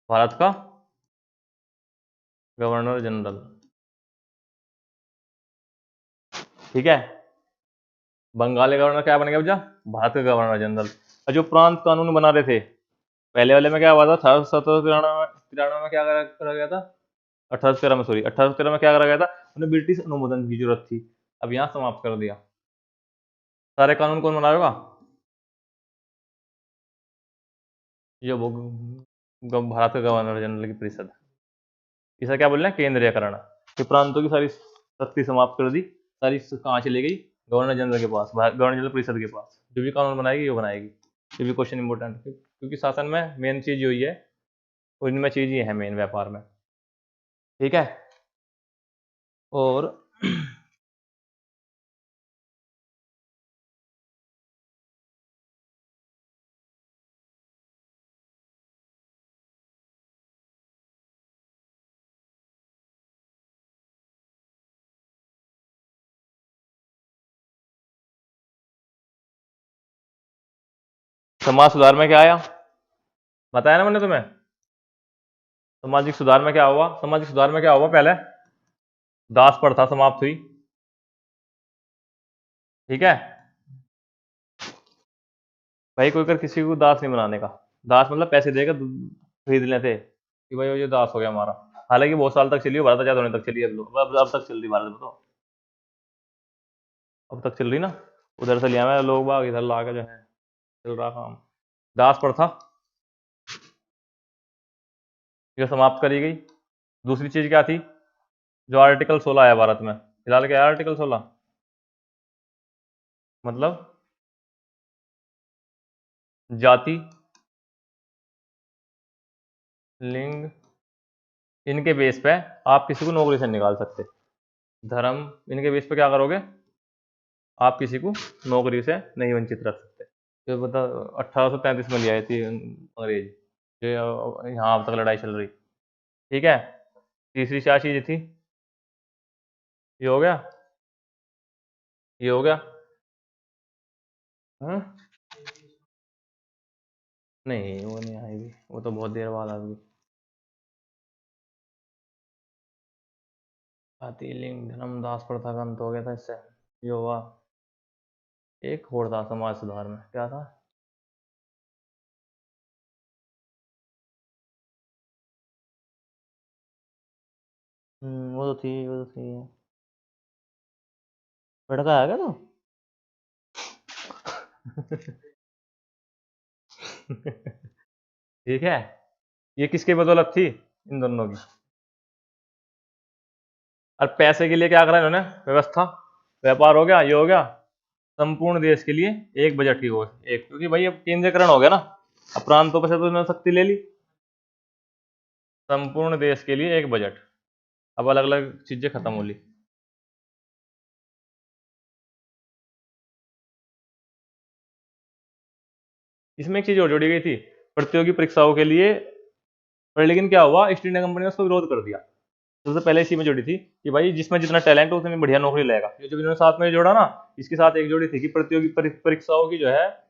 भारत का गवर्नर जनरल। ठीक है, बंगाली गवर्नर क्या बन गया भैया, भारत का गवर्नर जनरल। और जो प्रांत कानून बना रहे थे, पहले वाले में क्या हुआ था, 1893 में क्या करा गया था, 1813 में, सॉरी 1813 में क्या करा गया था, उन्हें ब्रिटिश अनुमोदन की जरूरत थी। अब यहाँ समाप्त कर दिया। सारे कानून कौन बनाएगा, ये वो भारत का गवर्नर जनरल की परिषद। इसे क्या बोल रहे हैं, केंद्रीयकरण। कि प्रांतों की सारी शक्ति समाप्त कर दी, सारी कहाँ चली गई, गवर्नर जनरल के पास, गवर्नर जनरल परिषद के पास। जो भी कानून बनाएगी वो बनाएगी। ये भी क्वेश्चन इंपॉर्टेंट है, क्योंकि शासन में मेन चीज यही है, और इनमें चीज ये है मेन व्यापार में। ठीक है। और समाज सुधार में क्या आया, बताया ना मैंने तुम्हें। सामाजिक सुधार में क्या हुआ, सामाजिक सुधार में क्या हुआ, पहले दास प्रथा समाप्त हुई। ठीक है, भाई कोई कर किसी को दास नहीं बनाने का। दास मतलब पैसे देकर खरीद लेते कि भाई ये दास हो गया हमारा। हालांकि बहुत साल तक चली है, भारत आजाद होने तक चली है, अब तक चल रही भारत में, तो अब तक चल रही ना। उधर से लिया मैं, लोग बाग इधर ला के जो है चल रहा काम। दास प्रथा ये समाप्त करी गई। दूसरी चीज क्या थी, जो आर्टिकल 16 है भारत में, फिलहाल क्या है आर्टिकल 16, मतलब जाति, लिंग, इनके बेस पे आप किसी को नौकरी से निकाल सकते। धर्म, इनके बेस पे क्या करोगे, आप किसी को नौकरी से नहीं वंचित रख सकते। तो बता, 1833 में लिया थी अंग्रेज, जो यहाँ अब तक लड़ाई चल रही। ठीक है। तीसरी क्या चीज थी, ये हो गया, ये हो गया। हाँ? नहीं वो नहीं आएगी, वो तो बहुत देर बाद आएगी। जाति, लिंग, धर्म, दास प्रथा का अंत हो गया था इससे। ये हुआ। एक और था समाज सुधार में, क्या था, वो तो थी, वो तो थी। भड़का आ गया तो ठीक है। ये किसकी बदौलत थी, इन दोनों की। और पैसे के लिए क्या करा इन्होंने, व्यवस्था, व्यापार हो गया, ये हो गया। संपूर्ण देश के लिए एक बजट की ओर एक, क्योंकि भाई अब केंद्रीकरण हो गया ना, अब प्रांतों पर से तो इन्होंने शक्ति ले ली। संपूर्ण देश के लिए एक बजट, अब अलग अलग चीजें खत्म हो ली। इसमें एक चीज और जोड़ी गई थी, प्रतियोगी परीक्षाओं के लिए। पर लेकिन क्या हुआ, ईस्ट इंडिया कंपनी ने उसको विरोध कर दिया। सबसे पहले इसी में जोड़ी थी कि भाई जिसमें जितना टैलेंट हो उतनी बढ़िया नौकरी लेगा। ये जब इन्होंने साथ में जोड़ा ना, इसके साथ एक जोड़ी थी कि प्रतियोगी परीक्षाओं की जो है,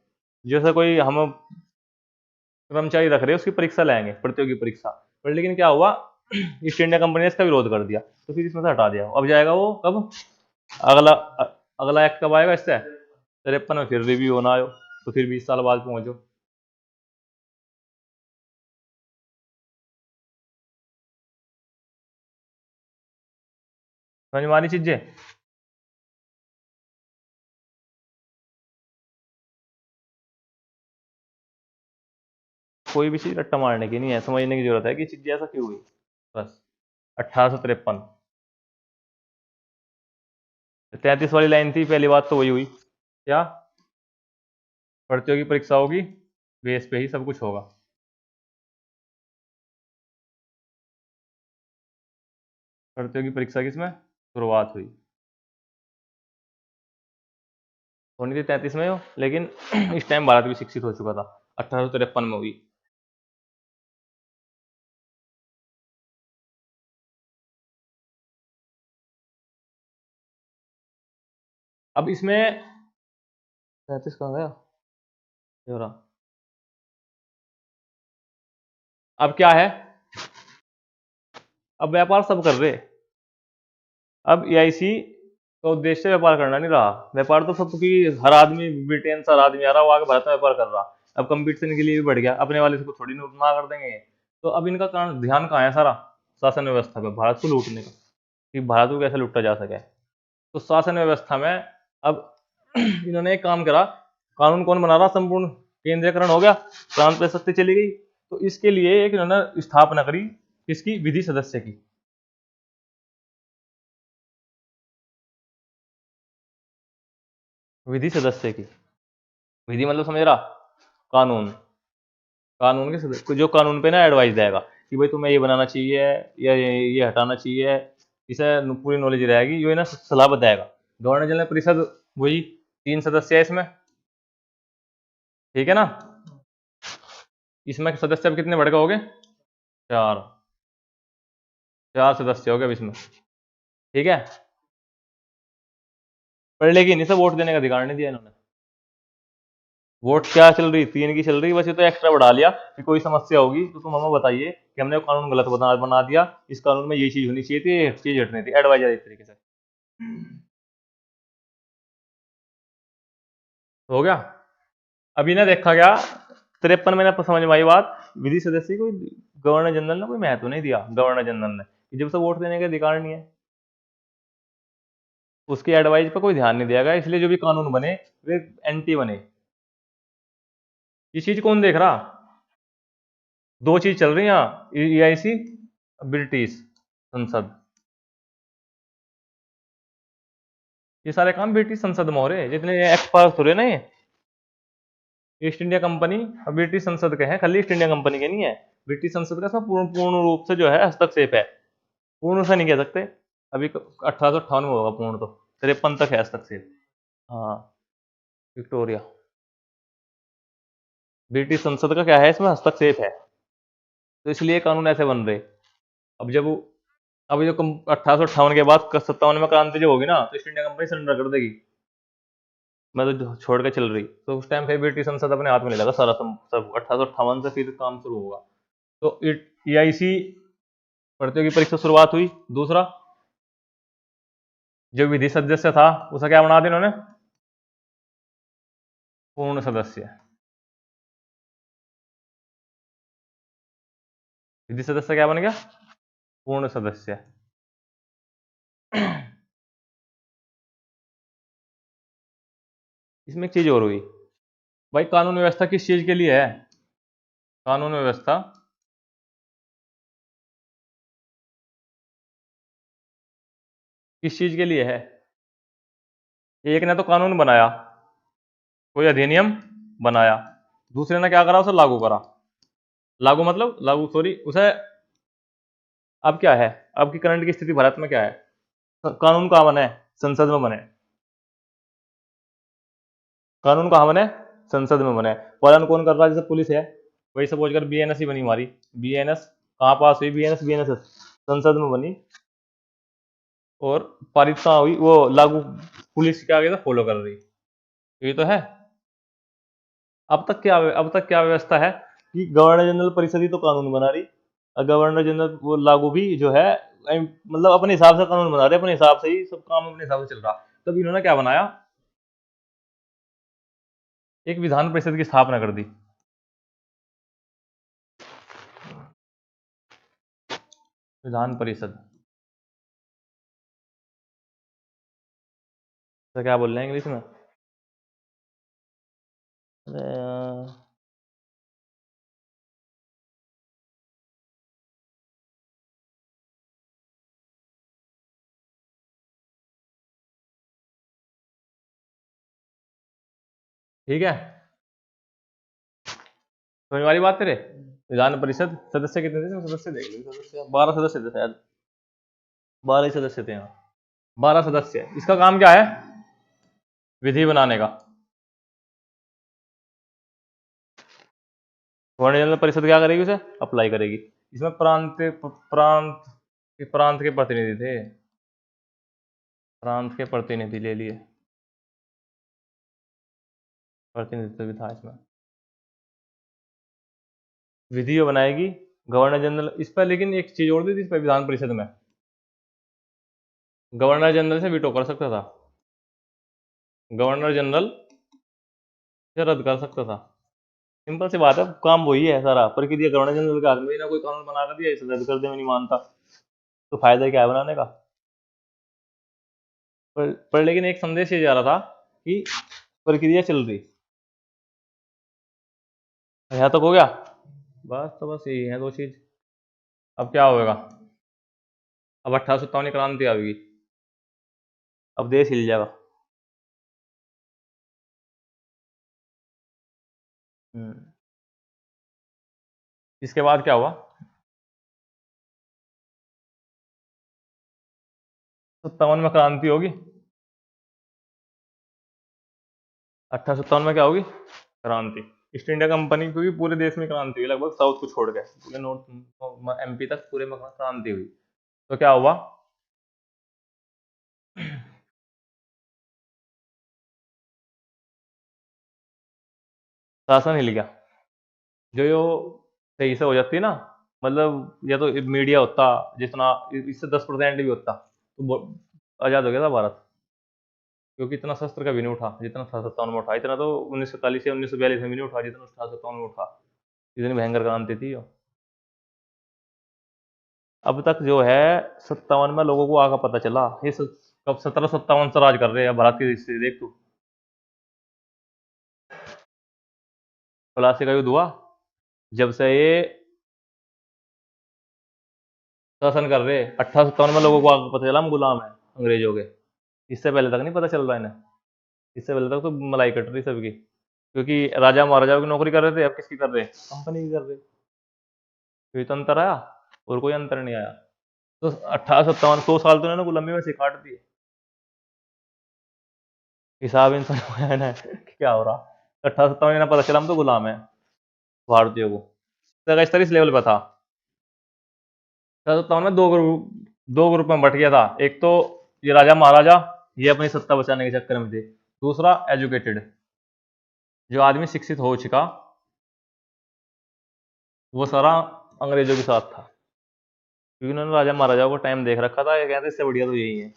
जैसे कोई हम कर्मचारी रख रहे हैं उसकी परीक्षा लेंगे, प्रतियोगी परीक्षा। पर लेकिन क्या हुआ, ईस्ट इंडिया कंपनी ने इसका विरोध कर दिया, तो फिर इसमें से हटा दिया। अब जाएगा वो कब, अगला अगला एक्ट कब आएगा इससे? 53 में फिर रिव्यू होना आयो, तो फिर 20 साल बाद पहुंचो। समझ में आ रही चीजें? कोई भी चीज रट्टा मारने की नहीं है, समझने की जरूरत है कि चीजें ऐसा क्यों हुई, बस। 1853 33 वाली लाइन थी, पहली बात तो वही हुई क्या, प्रतियोगी परीक्षा होगी, बेस पे ही सब कुछ होगा। प्रतियोगी परीक्षा किसमें शुरुआत हुई, होनी थी 33 में हो, लेकिन इस टाइम भारत भी शिक्षित हो चुका था, 1853 में हुई। अब इसमें 33 कहाँ गया, ये हो रहा। अब क्या है, अब व्यापार सब कर रहे, अब EIC का उद्देश्य व्यापार करना नहीं रहा, व्यापार तो सब, क्योंकि हर आदमी ब्रिटेन से हर आदमी आ रहा, वो आगे भारत में व्यापार कर रहा, अब कंपटीशन के लिए भी बढ़ गया, अपने वाले से को थोड़ी ना कर देंगे। तो अब इनका कारण ध्यान कहाँ है सारा, शासन व्यवस्था पे, भारत को लूटने का, कि भारत को कैसे लूटा जा सके। तो शासन व्यवस्था में अब इन्होंने एक काम करा, कानून कौन बना रहा, संपूर्ण केंद्रीयकरण हो गया, प्रांत पे सत्ता चली गई, तो इसके लिए एक इन्होंने स्थापना करी, किसकी, विधि सदस्य की। विधि सदस्य की, विधि मतलब समझ रहा, कानून, कानून के सदस्य जो कानून पे ना एडवाइस देगा कि भाई तुम्हें ये बनाना चाहिए या ये हटाना चाहिए, इसे पूरी नॉलेज रहेगी, ये ना सलाह बताएगा। गवर्नर जनरल परिषद वही 3 सदस्य है इसमें, ठीक है ना। इसमें सदस्य अब कितने बढ़ गए हो गए, 4, 4 सदस्य हो गए अब इसमें, ठीक है। पर लेकिन इसे वोट देने का अधिकार नहीं दिया इन्होंने, वोट क्या चल रही, 3 की चल रही, बस ये तो एक्स्ट्रा बढ़ा लिया कि कोई समस्या होगी तो तुम हमें बताइए कि हमने कानून गलत बना दिया, इस कानून में ये चीज होनी चाहिए थी, ये चीज हटनी थी, एडवाइजर इस तरीके से हो गया। अभी ना देखा गया 53 में ना समझ में आई बात, विधि सदस्य को गवर्नर जनरल ने कोई महत्व नहीं दिया, गवर्नर जनरल ने कि जब से वोट देने का अधिकार नहीं है, उसकी एडवाइस पर कोई ध्यान नहीं दिया गया, इसलिए जो भी कानून बने वे एंटी बने। ये चीज कौन देख रहा, दो चीज चल रही है, EIC, ब्रिटिश संसद, ये सारे काम ब्रिटिश संसद में हो रहे, जितने एक्ट पास हो रहे ना, ये ईस्ट इंडिया कंपनी और ब्रिटिश संसद के हैं, खाली ईस्ट इंडिया कंपनी के नहीं है, ब्रिटिश संसद का इसमें पूर्ण रूप से जो है हस्तक्षेप है, पूर्ण से नहीं कह सकते, अभी 1858 में होगा पूर्ण, तो 53 तक है हस्तक्षेप। हाँ, विक्टोरिया, ब्रिटिश संसद का क्या है, इसमें हस्तक्षेप है, तो इसलिए कानून ऐसे बन रहे। अब जब अब जो 1858 के बाद 57 में क्रांति जो होगी ना, तो ईस्ट इंडिया कंपनी सरेंडर कर देगी, मैं तो छोड़ के चल रही, तो उस टाइम फिर ब्रिटिश संसद अपने हाथ में ले लेगा सारा सब 1858 से फिर काम शुरू होगा। तो EIC प्रतियोगी परीक्षा शुरुआत हुई। दूसरा, जो विधि सदस्य था उसे क्या बना दिया इन्होंने, पूर्ण सदस्य, विधि सदस्य क्या बन गया, पूर्ण सदस्य। इसमें एक चीज और हुई भाई, कानून व्यवस्था किस चीज के लिए है, कानून व्यवस्था किस चीज के लिए है, एक ने तो कानून बनाया, कोई अधिनियम बनाया, दूसरे ने क्या करा, उसे लागू करा, लागू मतलब लागू सॉरी उसे, अब क्या है, अब की करंट की स्थिति भारत में क्या है, कानून कहाँ बने, संसद में बने, कानून कहाँ बने, संसद में बने, पालन कौन कर रहा है, जैसे पुलिस है, वही सपोज कर BNS ही बनी हमारी, BNS कहाँ पास हुई, BNS संसद में बनी, और पारित कहाँ हुई, वो लागू पुलिस क्या गया फॉलो कर रही, ये तो है। अब तक क्या व्यवस्था है कि गवर्नर जनरल परिषद ही तो कानून बना रही, और गवर्नर जनरल वो लागू भी जो है मतलब अपने हिसाब से कानून बना रहे, अपने हिसाब से ही सब काम अपने हिसाब से चल रहा, तब इन्होंने क्या बनाया, एक विधान परिषद की स्थापना कर दी। विधान परिषद तो क्या बोल रहे हैं इंग्लिश में? अरे ठीक है, समझ वाली बात तेरे। विधान परिषद सदस्य कितने थे? सदस्य देख लो, सदस्य 12 सदस्य थे शायद, 12 ही सदस्य थे यहाँ, 12 सदस्य। इसका काम क्या है? विधि बनाने का। गवर्नर जनरल परिषद क्या करेगी? उसे अप्लाई करेगी। इसमें प्रांत के प्रतिनिधि थे, प्रांत के प्रतिनिधि ले लिए, प्रतिनिधित्व भी था इसमें। विधि बनाएगी गवर्नर जनरल इस पर, लेकिन एक चीज और दी थी इस पर विधान परिषद में, गवर्नर जनरल से वीटो कर सकता था, गवर्नर जनरल से रद्द कर सकता था। सिंपल सी बात है, काम वही है सारा, प्रक्रिया गवर्नर जनरल के हाथ में ही ना, कोई कानून बना कर दिया इसे रद्द कर दे, मैं नहीं मानता, तो फायदा क्या है बनाने का। पर लेकिन एक संदेश ये जा रहा था कि प्रक्रिया चल रही, यहाँ तक हो गया बस। तो बस यही है दो चीज। अब क्या होगा? अब 1857 क्रांति आएगी, अब देश हिल जाएगा। इसके बाद क्या हुआ? 57 में क्रांति होगी, 1857 में क्या होगी? क्रांति। ईस्ट इंडिया कंपनी की भी पूरे देश में क्रांति हुई, लगभग साउथ को छोड़ के पूरे नॉर्थ एमपी तक पूरे में क्रांति हुई। तो क्या हुआ? शासन हिल गया। जो सही से हो जाती ना, मतलब या तो मीडिया होता जितना, इससे 10% भी होता तो आजाद हो गया था भारत, क्योंकि इतना शस्त्र कभी नहीं उठा जितना 1857 में उठा। इतना तो 1941 या 1942 में भी नहीं उठा जितना 1857 में उठा। इतनी भयंकर क्रांति थी। अब तक जो है 57 में लोगों को आगे पता चला, ये कब 1757 से राज कर रहे हैं भारत की हिस्ट्री देख तू। प्लासी का युद्ध हुआ जब से ये शासन कर रहे, 1857 में लोगों को आगे पता चला हम गुलाम है अंग्रेजों के। इससे पहले तक नहीं पता चल रहा इन्हें, इससे पहले तक तो मलाई कट रही सबकी, क्योंकि राजा महाराजाओं की नौकरी कर रहे थे, अब किसकी कर रहे? कंपनी की कर रहे। कोई तो अंतर आया? और कोई अंतर नहीं आया। तो 1857 100 साल तो इन्होंने गुलामी में से काट दिए। हिसाब इंसान है ना कि क्या हो रहा। 1857 में पता चला हम तो गुलाम है भारतीयों को। इस तरह इस लेवल पर था। 1857 में दो ग्रुप में बट गया था। एक तो ये राजा महाराजा, ये अपनी सत्ता बचाने के चक्कर में थे। दूसरा एजुकेटेड, जो आदमी शिक्षित हो चुका, वो सारा अंग्रेजों के साथ था, क्योंकि उन्होंने राजा महाराजाओं को टाइम देख रखा था। ये कहते इससे बढ़िया तो यही है।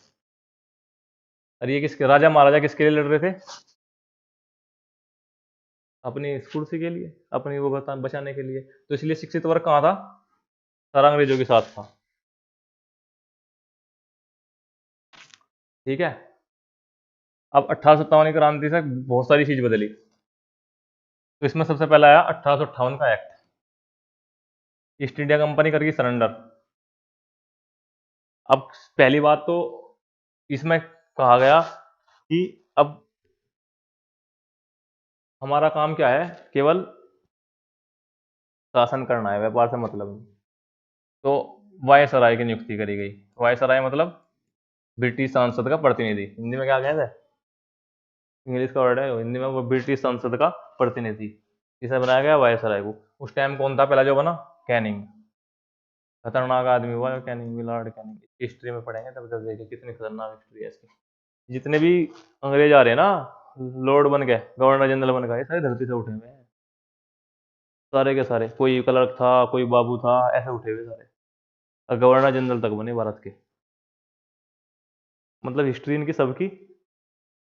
और ये किसके राजा महाराजा किसके लिए लड़ रहे थे? अपनी कुर्सी के लिए, अपनी वो बचाने के लिए। तो इसलिए शिक्षित वर्ग कहाँ था? सारा अंग्रेजों के साथ था। ठीक है। अब 1857 की क्रांति से बहुत सारी चीज बदली। तो इसमें सबसे पहला आया 1858 का एक्ट, ईस्ट इंडिया कंपनी करके सरेंडर। अब पहली बात तो इसमें कहा गया कि अब हमारा काम क्या है? केवल शासन करना है, व्यापार से मतलब नहीं। तो वायसराय की नियुक्ति करी गई। वायसराय मतलब ब्रिटिश सांसद का प्रतिनिधि। हिंदी में क्या कहते हैं? इंग्लिश का वर्ड है, हिंदी में वो ब्रिटिश संसद का प्रतिनिधि। इसे बनाया गया वायसराय को। उस टाइम कौन था पहला जो बना? कैनिंग। खतरनाक आदमी हुआ कैनिंग, विलार्ड कैनिंग। हिस्ट्री में पढ़ेंगे तब तक देखिए कितनी खतरनाक हिस्ट्री है इसकी। जितने भी अंग्रेज आ रहे हैं ना, लॉर्ड बन गए, गवर्नर जनरल बन गए, सारे धरती से उठे हुए हैं, सारे के सारे। कोई क्लर्क था, कोई बाबू था, ऐसे उठे हुए सारे, और गवर्नर जनरल तक बने भारत के। मतलब हिस्ट्री इनकी सबकी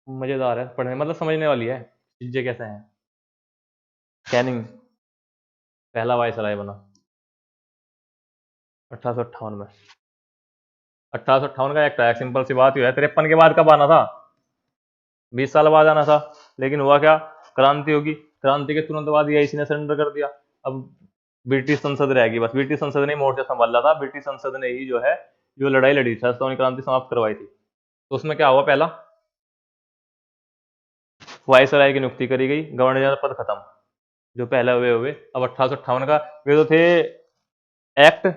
मजेदार है पढ़ने, मतलब समझने वाली है चीजें कैसे हैं। कैनिंग पहला वायसराय बना 1858 में। 1858 का एक्ट है, सिंपल सी बात ही है। 53 के बाद कब आना था? 20 साल बाद आना था। लेकिन हुआ क्या? क्रांति होगी, क्रांति के तुरंत बाद ये इसी ने सरेंडर कर दिया। अब ब्रिटिश संसद रहेगी बस, ब्रिटिश संसद ने मोर्चा संभाला था, ब्रिटिश संसद ने ही जो है जो लड़ाई लड़ी थी, सत्तावनी क्रांति समाप्त करवाई थी। तो उसमें क्या हुआ? पहला वायसराय की नियुक्ति करी गई, गवर्नर जनरल पद खत्म, जो पहले हुए। अब 1858 का वे तो थे एक्ट,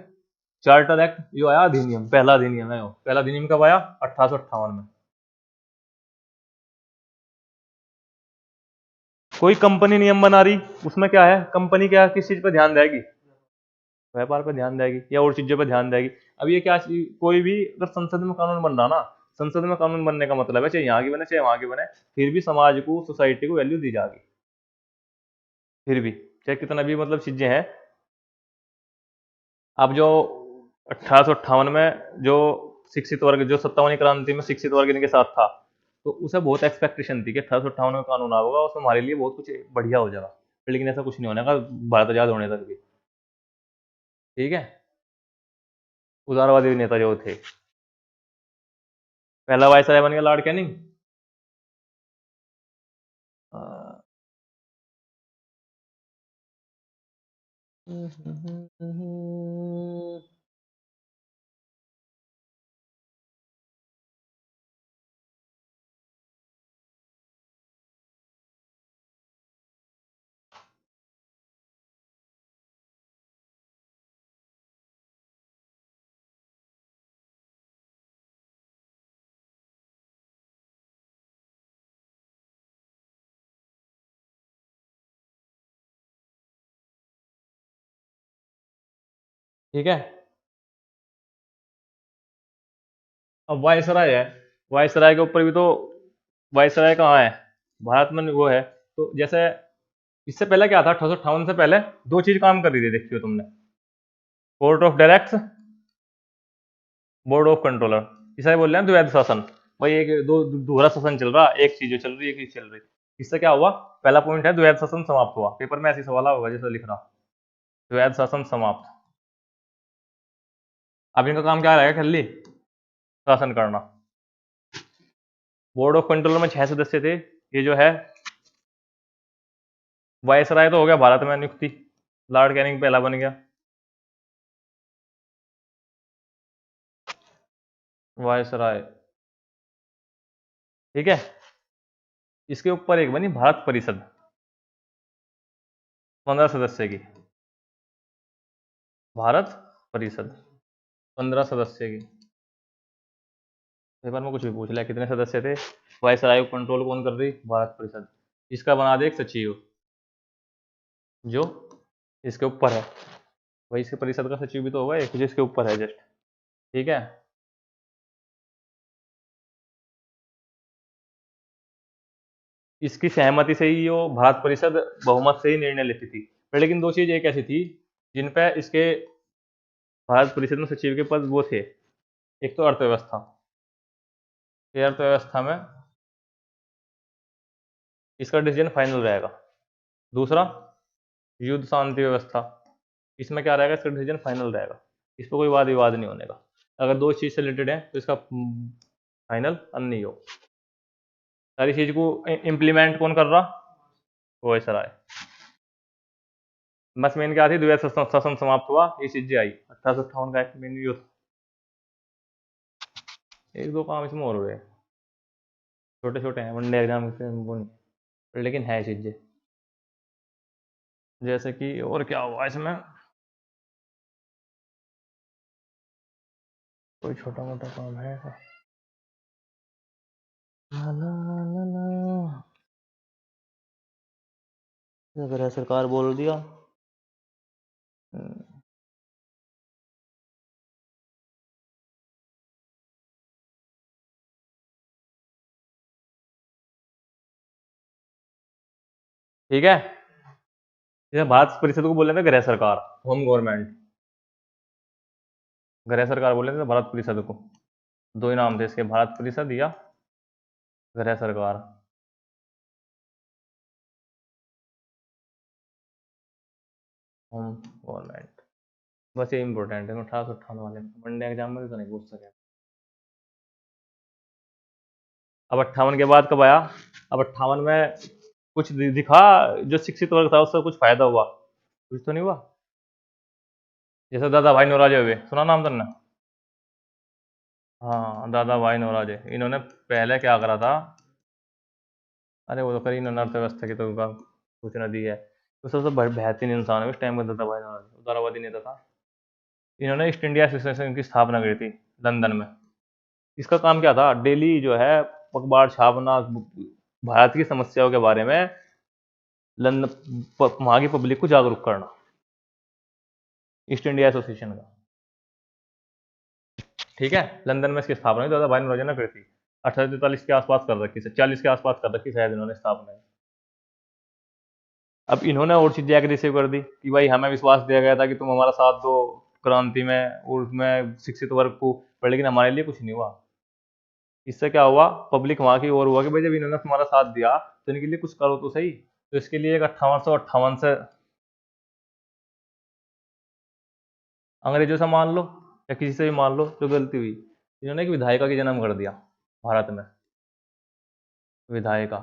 चार्टर एक्ट जो आया, अधिनियम, पहला अधिनियम है वो। पहला अधिनियम कब आया? 1858 में। कोई कंपनी नियम बना रही, उसमें क्या है, कंपनी क्या किस चीज पर ध्यान देगी? व्यापार पर ध्यान देगी या और चीजों पर ध्यान देगी। अब ये क्या कोई भी अगर संसद में कानून बन रहा ना, संसद में कानून बनने का मतलब है चाहे यहाँ की बने चाहे वहां की बने, फिर भी समाज को, सोसाइटी को वैल्यू दी जाएगी। फिर भी चाहे कितना भी मतलब चीजें हैं। अब जो 1858 में जो शिक्षित वर्ग, जो सत्तावनी क्रांति में शिक्षित वर्ग इनके साथ था, तो उसे बहुत एक्सपेक्टेशन थी कि 1858 में कानून आएगा उसमें हमारे लिए बहुत कुछ बढ़िया हो जाएगा। लेकिन ऐसा कुछ नहीं होने का, भारत आजाद होने तक भी। ठीक है, उदारवादी नेता जो थे। पहला वायसराय बन गया लॉर्ड कैनिंग। ठीक है, अब वायसराय है, वायसराय के ऊपर भी तो, वायसराय कहाँ है? भारत में वो है। तो जैसे इससे पहले क्या था, 1858 से पहले दो चीज काम कर रही थी, देखियो तुमने, court of directs, board of controller. इसे बोल रहे हैं द्वैध शासन। भाई एक दो दोहरा शासन चल रहा, एक चीज जो चल रही है, एक चीज चल रही। इससे क्या हुआ? पहला पॉइंट है द्वैध शासन समाप्त हुआ। पेपर में ऐसी सवाल होगा जैसे लिख रहा, द्वैध शासन समाप्त। अब इनका काम क्या रहेगा? खाली शासन करना। बोर्ड ऑफ कंट्रोल में 6 सदस्य थे। ये जो है वायसराय तो हो गया भारत में नियुक्ति, लॉर्ड कैनिंग पहला बन गया वायसराय। ठीक है, इसके ऊपर एक बनी भारत परिषद, 15 सदस्य की भारत परिषद, 15 सदस्य की। पेपर में कुछ भी पूछ लिया, कितने सदस्य थे? वायसराय को कंट्रोल कौन कर रही? भारत परिषद। इसका बना दे एक सचिव, जो इसके ऊपर है। वही इसके परिषद का सचिव भी तो होगा एक, जो इसके ऊपर है जस्ट। ठीक है, इसकी सहमति से ही वो भारत परिषद बहुमत से ही निर्णय लेती थी। पर लेकिन दो चीज एक ऐसी थी जिन पे इसके भारत परिषद में सचिव के पद वो थे। एक तो अर्थव्यवस्था, ये अर्थव्यवस्था में इसका डिसीजन फाइनल रहेगा। दूसरा युद्ध शांति व्यवस्था, इसमें क्या रहेगा? इसका डिसीजन फाइनल रहेगा, इस पर कोई वाद विवाद नहीं होने का। अगर दो चीज से रिलेटेड है तो इसका फाइनल नहीं हो। सारी चीज को इम्प्लीमेंट कौन कर रहा? वो ऐसा है। बस मेन क्या थी? द्वैध शासन समाप्त हुआ, ये चीजें आई 1858 का एक्ट मेन यूथ। एक दो काम इसमें और हुए, छोटे छोटे हैं, वनडे एग्जाम से वो नहीं, लेकिन है चीजें। जैसे कि और क्या हुआ इसमें, कोई छोटा मोटा काम है ऐसा? ला ला ला ला। अगर है सरकार बोल दिया। ठीक है, जैसे भारत परिषद को बोले थे गृह सरकार, होम गवर्नमेंट, गृह सरकार बोले थे भारत परिषद को। दो ही नाम थे इसके, भारत परिषद या गृह सरकार, होम गवर्नमेंट। बस ये इंपॉर्टेंट है, 1858 वाले वनडे एग्जाम में भी तो नहीं पूछ सके। अब 58 के बाद कब आया? अब 58 में कुछ दिखा जो शिक्षित वर्ग था उससे कुछ फायदा हुआ? कुछ तो नहीं हुआ। जैसे दादा भाई नौरोजी हुए, सुना नाम तुमने? हाँ, दादा भाई नौरोजी, इन्होंने पहले क्या करा था? अरे वो तो करी इन्होंने अर्थव्यवस्था की तो सूचना दी है। तो सबसे बेहतरीन इंसान है उस टाइम में दादा भाई नौरोजी, उदारवादी नेता था। इन्होंने ईस्ट इंडिया एसोसिएशन की स्थापना करी थी लंदन में। इसका काम क्या था? डेली जो है अखबार छापना, भारत की समस्याओं के बारे में लंदन वहाँ की पब्लिक को जागरूक करना, ईस्ट इंडिया एसोसिएशन का। ठीक है, लंदन में इसकी स्थापना दादा भाई नौरोजी ने करी थी। 1843 के आसपास कर रखी, 40 के आसपास कर रखी शायद इन्होंने स्थापना। अब इन्होंने और चीजें आगे रिसीव कर दी कि भाई हमें विश्वास दिया गया था कि तुम हमारा साथ दो क्रांति में और उसमें शिक्षित वर्ग को, पर लेकिन हमारे लिए कुछ नहीं हुआ। इससे क्या हुआ? पब्लिक वहां की और हुआ कि भाई जब इन्होंने तुम्हारा साथ दिया तो इनके लिए कुछ करो तो सही। तो इसके लिए एक 1858 से अंग्रेजों से मान लो या किसी से भी मान लो जो गलती हुई, इन्होंने एक विधायिका की जन्म कर दिया भारत में। विधायिका,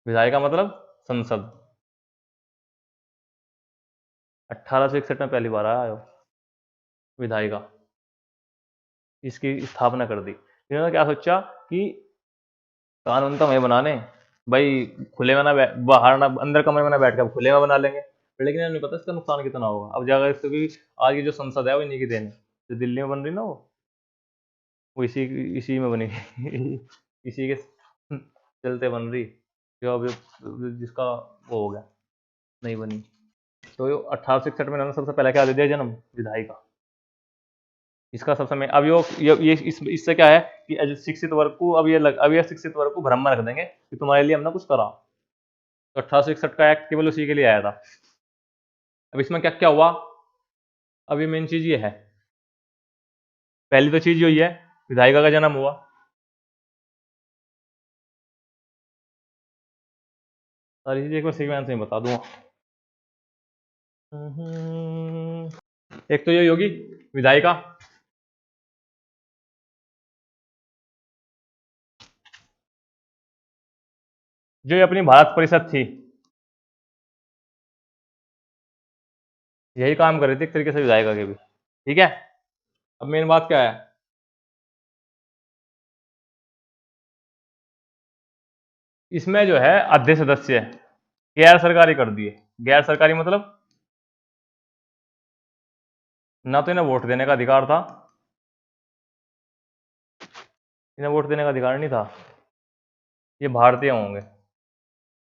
विधायिका मतलब संसद। 1861 में पहली बार आया विधायिका, इसकी स्थापना कर दी। इन्होंने क्या सोचा कि कानून तो हमें बनाने, भाई खुले में ना बाहर ना अंदर कमरे में ना बैठ कर खुले में बना लेंगे, लेकिन इन्हें नहीं पता इसका नुकसान कितना होगा। अब जाकर क्योंकि आज की जो संसद है वो इन्हीं की देन है, जो दिल्ली में बन रही ना वो इसी इसी में बनेगी इसी के चलते बन रही, जो अब जिसका वो हो गया, नहीं बनी। तो 1861 में इन्होंने सबसे पहले क्या दे दिया जन्म? विधायिका। इसका सबसे मैं अब ये इससे क्या है कि शिक्षित वर्ग को अब ये शिक्षित वर्ग को भ्रम में रख देंगे कि तुम्हारे लिए हमने कुछ करा। तो 1861 का एक्ट केवल उसी के लिए आया था। अब इसमें क्या क्या हुआ? अब ये मेन चीज ये है, पहली तो चीज यही है, विधायिका का जन्म हुआ। सारी चीजें एक बार सीक्वेंस में बता दूंगा। एक तो ये होगी विधायिका, जो ये अपनी भारत परिषद थी, यही काम कर रही थी एक तरीके से विधायिका के भी। ठीक है, अब मेन बात क्या है? इसमें जो है आधे सदस्य गैर सरकारी कर दिए। गैर सरकारी मतलब ना तो इन्हें वोट देने का अधिकार था, इन्हें वोट देने का अधिकार नहीं था, ये भारतीय होंगे,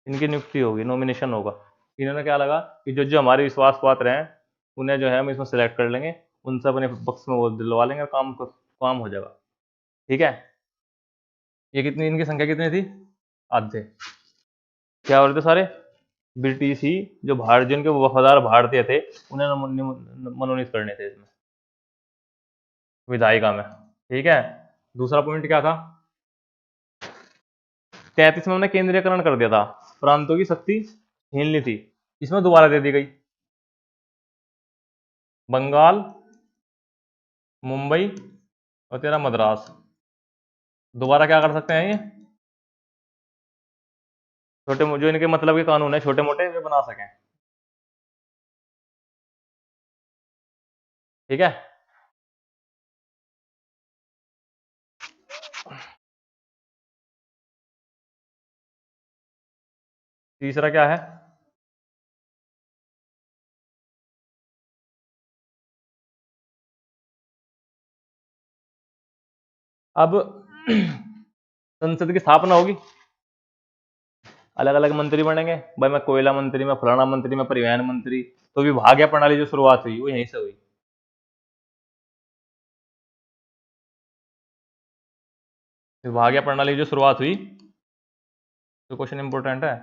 इनकी नियुक्ति होगी, नॉमिनेशन होगा। इन्होंने क्या लगा कि जो जो हमारे विश्वास पात्र हैं उन्हें जो है हम इसमें सेलेक्ट कर लेंगे, उनसे अपने पक्ष में वोट दिलवा लेंगे, काम हो जाएगा। ठीक है, ये कितनी, इनकी संख्या कितनी थी? आधे। क्या हो रहे थे सारे? ब्रिटिश ही, जो भारत जिनके वफादार भारतीय थे उन्हें मनोनीत करने थे इसमें, विधायिका में। ठीक है, दूसरा पॉइंट क्या था? 33 में हमने केंद्रीयकरण कर दिया था, प्रांतों की शक्ति छीन ली थी, इसमें दोबारा दे दी गई। बंगाल, मुंबई और तेरा मद्रास, दोबारा क्या कर सकते हैं ये? छोटे जो इनके मतलब के कानून है छोटे मोटे वे बना सकें। ठीक है, तीसरा क्या है? अब संसद की स्थापना होगी, अलग अलग मंत्री बनेंगे, भाई मैं कोयला मंत्री, मैं फलाना मंत्री, मैं परिवहन मंत्री। तो विभागीय प्रणाली जो शुरुआत हुई वो यहीं से हुई। विभागीय प्रणाली जो शुरुआत हुई, तो क्वेश्चन इंपॉर्टेंट है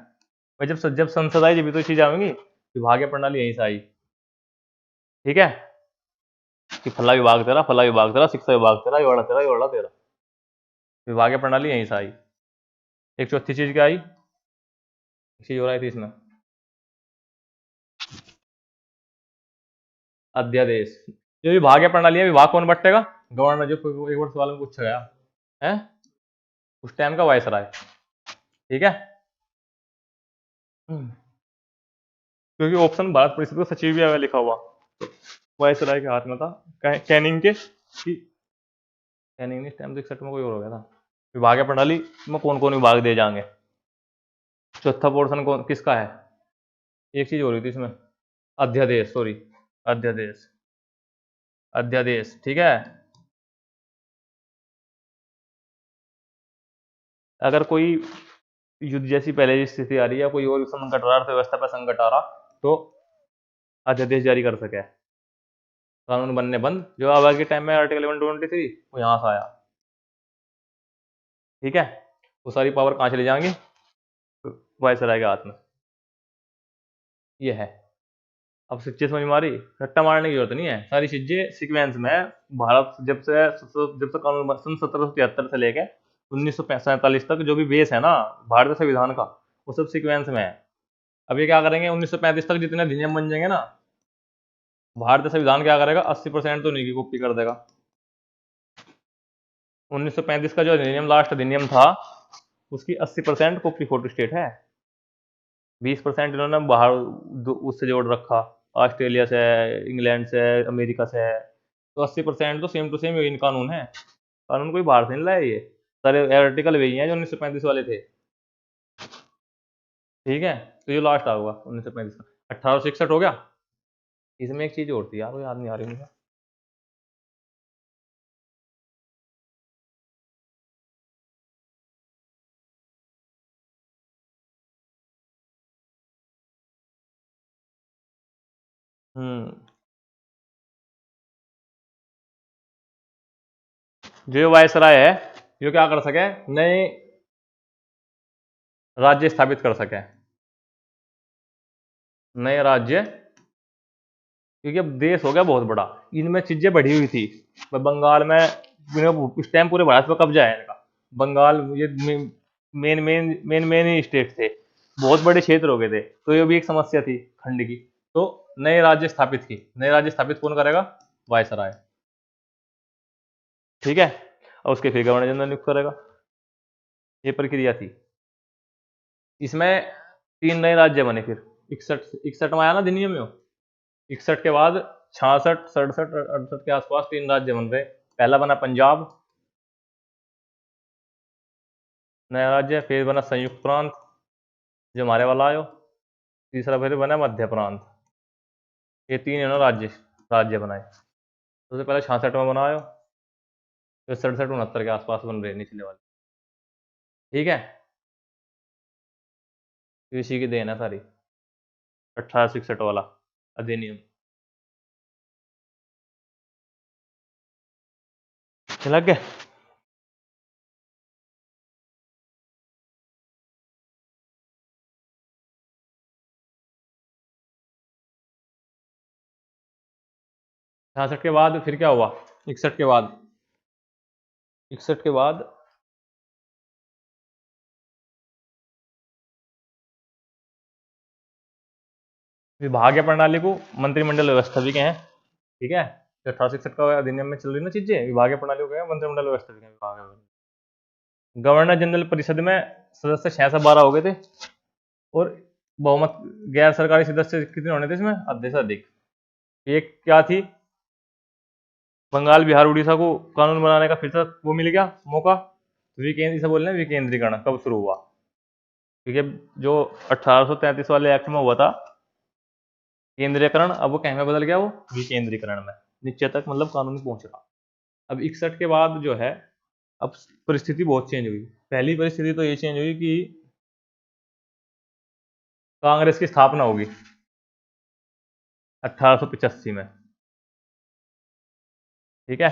भाई, जब संसद आई जब तो चीज आएंगी, विभागीय प्रणाली यहीं से आई। ठीक है, कि फला विभाग तेरा, शिक्षा विभाग तेरा, ये वाला तेरा, ये वाला तेरा। विभागीय प्रणाली यहीं से आई। एक चौथी चीज क्या आई, एक चीज हो रही थी इसमें, अध्यादेश। जो विभागीय प्रणाली है, विभाग कौन बटेगा, गवर्नर। जो एक बार सवाल में पूछा गया है, उस टाइम का वायसराय, ठीक है। क्योंकि ऑप्शन भारत परिषद का सचिव भी अगर लिखा हुआ, तो वायसराय के हाथ में था, कैनिंग के, कि कैनिंग ने इस टाइम तो 61 में कोई और हो गया था। विभागीय प्रणाली में कौन कौन विभाग दे जाएंगे, चौथा पोर्शन कौन किसका है। एक चीज हो रही थी इसमें, अध्यादेश, सॉरी, अध्यादेश, अध्यादेश, ठीक है। अगर कोई युद्ध जैसी पहले की स्थिति आ रही है, कोई और संकट आ रहा, अर्थव्यवस्था पर संकट आ रहा, तो अध्यादेश जारी कर सके, कानून बनने बंद। जो अब के टाइम में आर्टिकल 123 वो यहाँ से आया, ठीक है। वो सारी पावर कहाँ चली जाएंगी, वायसराय के हाथ में, ये है। अब चीजें समझ में आ रही, रट्टा मारने की जरूरत नहीं है, सारी चीजें सीक्वेंस में है। भारत जब से कानून सन 1773 से लेके 1947 तक जो भी बेस है ना भारतीय संविधान का, वो सब सीक्वेंस में है। अब ये क्या करेंगे, 1935 तक जितने अधिनियम बन जाएंगे ना, भारतीय संविधान क्या करेगा, 80% तो नहीं की कॉपी कर देगा। 1935 का जो अधिनियम, लास्ट अधिनियम था, उसकी 80% कॉपी फोटो स्टेट है, 20% इन्होंने बाहर उससे जोड़ रखा, ऑस्ट्रेलिया से, इंग्लैंड से, अमेरिका से है। तो 80% तो सेम टू सेम यही कानून है, कानून कोई बाहर से नहीं लाया, ये सारे आर्टिकल वही हैं जो 1935 वाले थे, ठीक है। तो ये लास्ट आ हुआ 1935 का। 1861 हो गया। इसमें एक चीज और थी यार, वो याद नहीं आ रही मुझे। जो वायसराय है, जो क्या कर सके, नए राज्य स्थापित कर सके, नए राज्य, क्योंकि अब देश हो गया बहुत बड़ा, इनमें चीजें बढ़ी हुई थी। बंगाल में इस टाइम पूरे भारत में कब्जा है इनका, बंगाल, ये मेन मेन मेन मेन ही स्टेट थे, बहुत बड़े क्षेत्र हो गए थे, तो ये भी एक समस्या थी खंड की। तो नए राज्य स्थापित की, नए राज्य स्थापित कौन करेगा, वायसराय, ठीक है। और उसके फिर गवर्नर जनरल नियुक्त करेगा, ये प्रक्रिया थी। इसमें 3 नए राज्य बने फिर, 61 में आया ना अधिनियम में, 61 के बाद 66, 67, 68 के आसपास 3 राज्य बन रहे। पहला बना पंजाब, नया राज्य, फिर बना संयुक्त प्रांत जो हमारे वाला आयो, तीसरा फिर बना मध्य प्रांत। ये 3 है ना राज्य, राज्य बनाए। सबसे पहले 66 में बनायो, फिर 67, 69 के आसपास बन रहे निचले वाले, ठीक है। इसी की देन है सारी 1861 वाला अधिनियम, लग गया। छियासठ के बाद फिर क्या हुआ, 61 के बाद, 61 के बाद विभागीय प्रणाली को मंत्रिमंडल व्यवस्था भी कहें, ठीक है। 1861 का अधिनियम में चल रही ना चीजें, विभागीय प्रणाली को कहें मंत्रिमंडल व्यवस्था भी कहें। गवर्नर जनरल परिषद में सदस्य 6 से 12 हो गए थे, और बहुमत गैर सरकारी सदस्य कितने होने थे इसमें, आधे से अधिक। एक क्या थी, बंगाल, बिहार, उड़ीसा को कानून बनाने का फिर से वो मिल गया मौका। इसे बोल रहे हैं विकेंद्रीकरण कब शुरू हुआ, क्योंकि जो 1833 वाले एक्ट में हुआ था केंद्रीकरण, अब वो कहीं में बदल गया, वो विकेंद्रीकरण में, नीचे तक मतलब कानून पहुंच रहा। अब 61 के बाद जो है, अब परिस्थिति बहुत चेंज हुई। पहली परिस्थिति तो ये चेंज हुई कि कांग्रेस की स्थापना होगी 1885 में, ठीक है।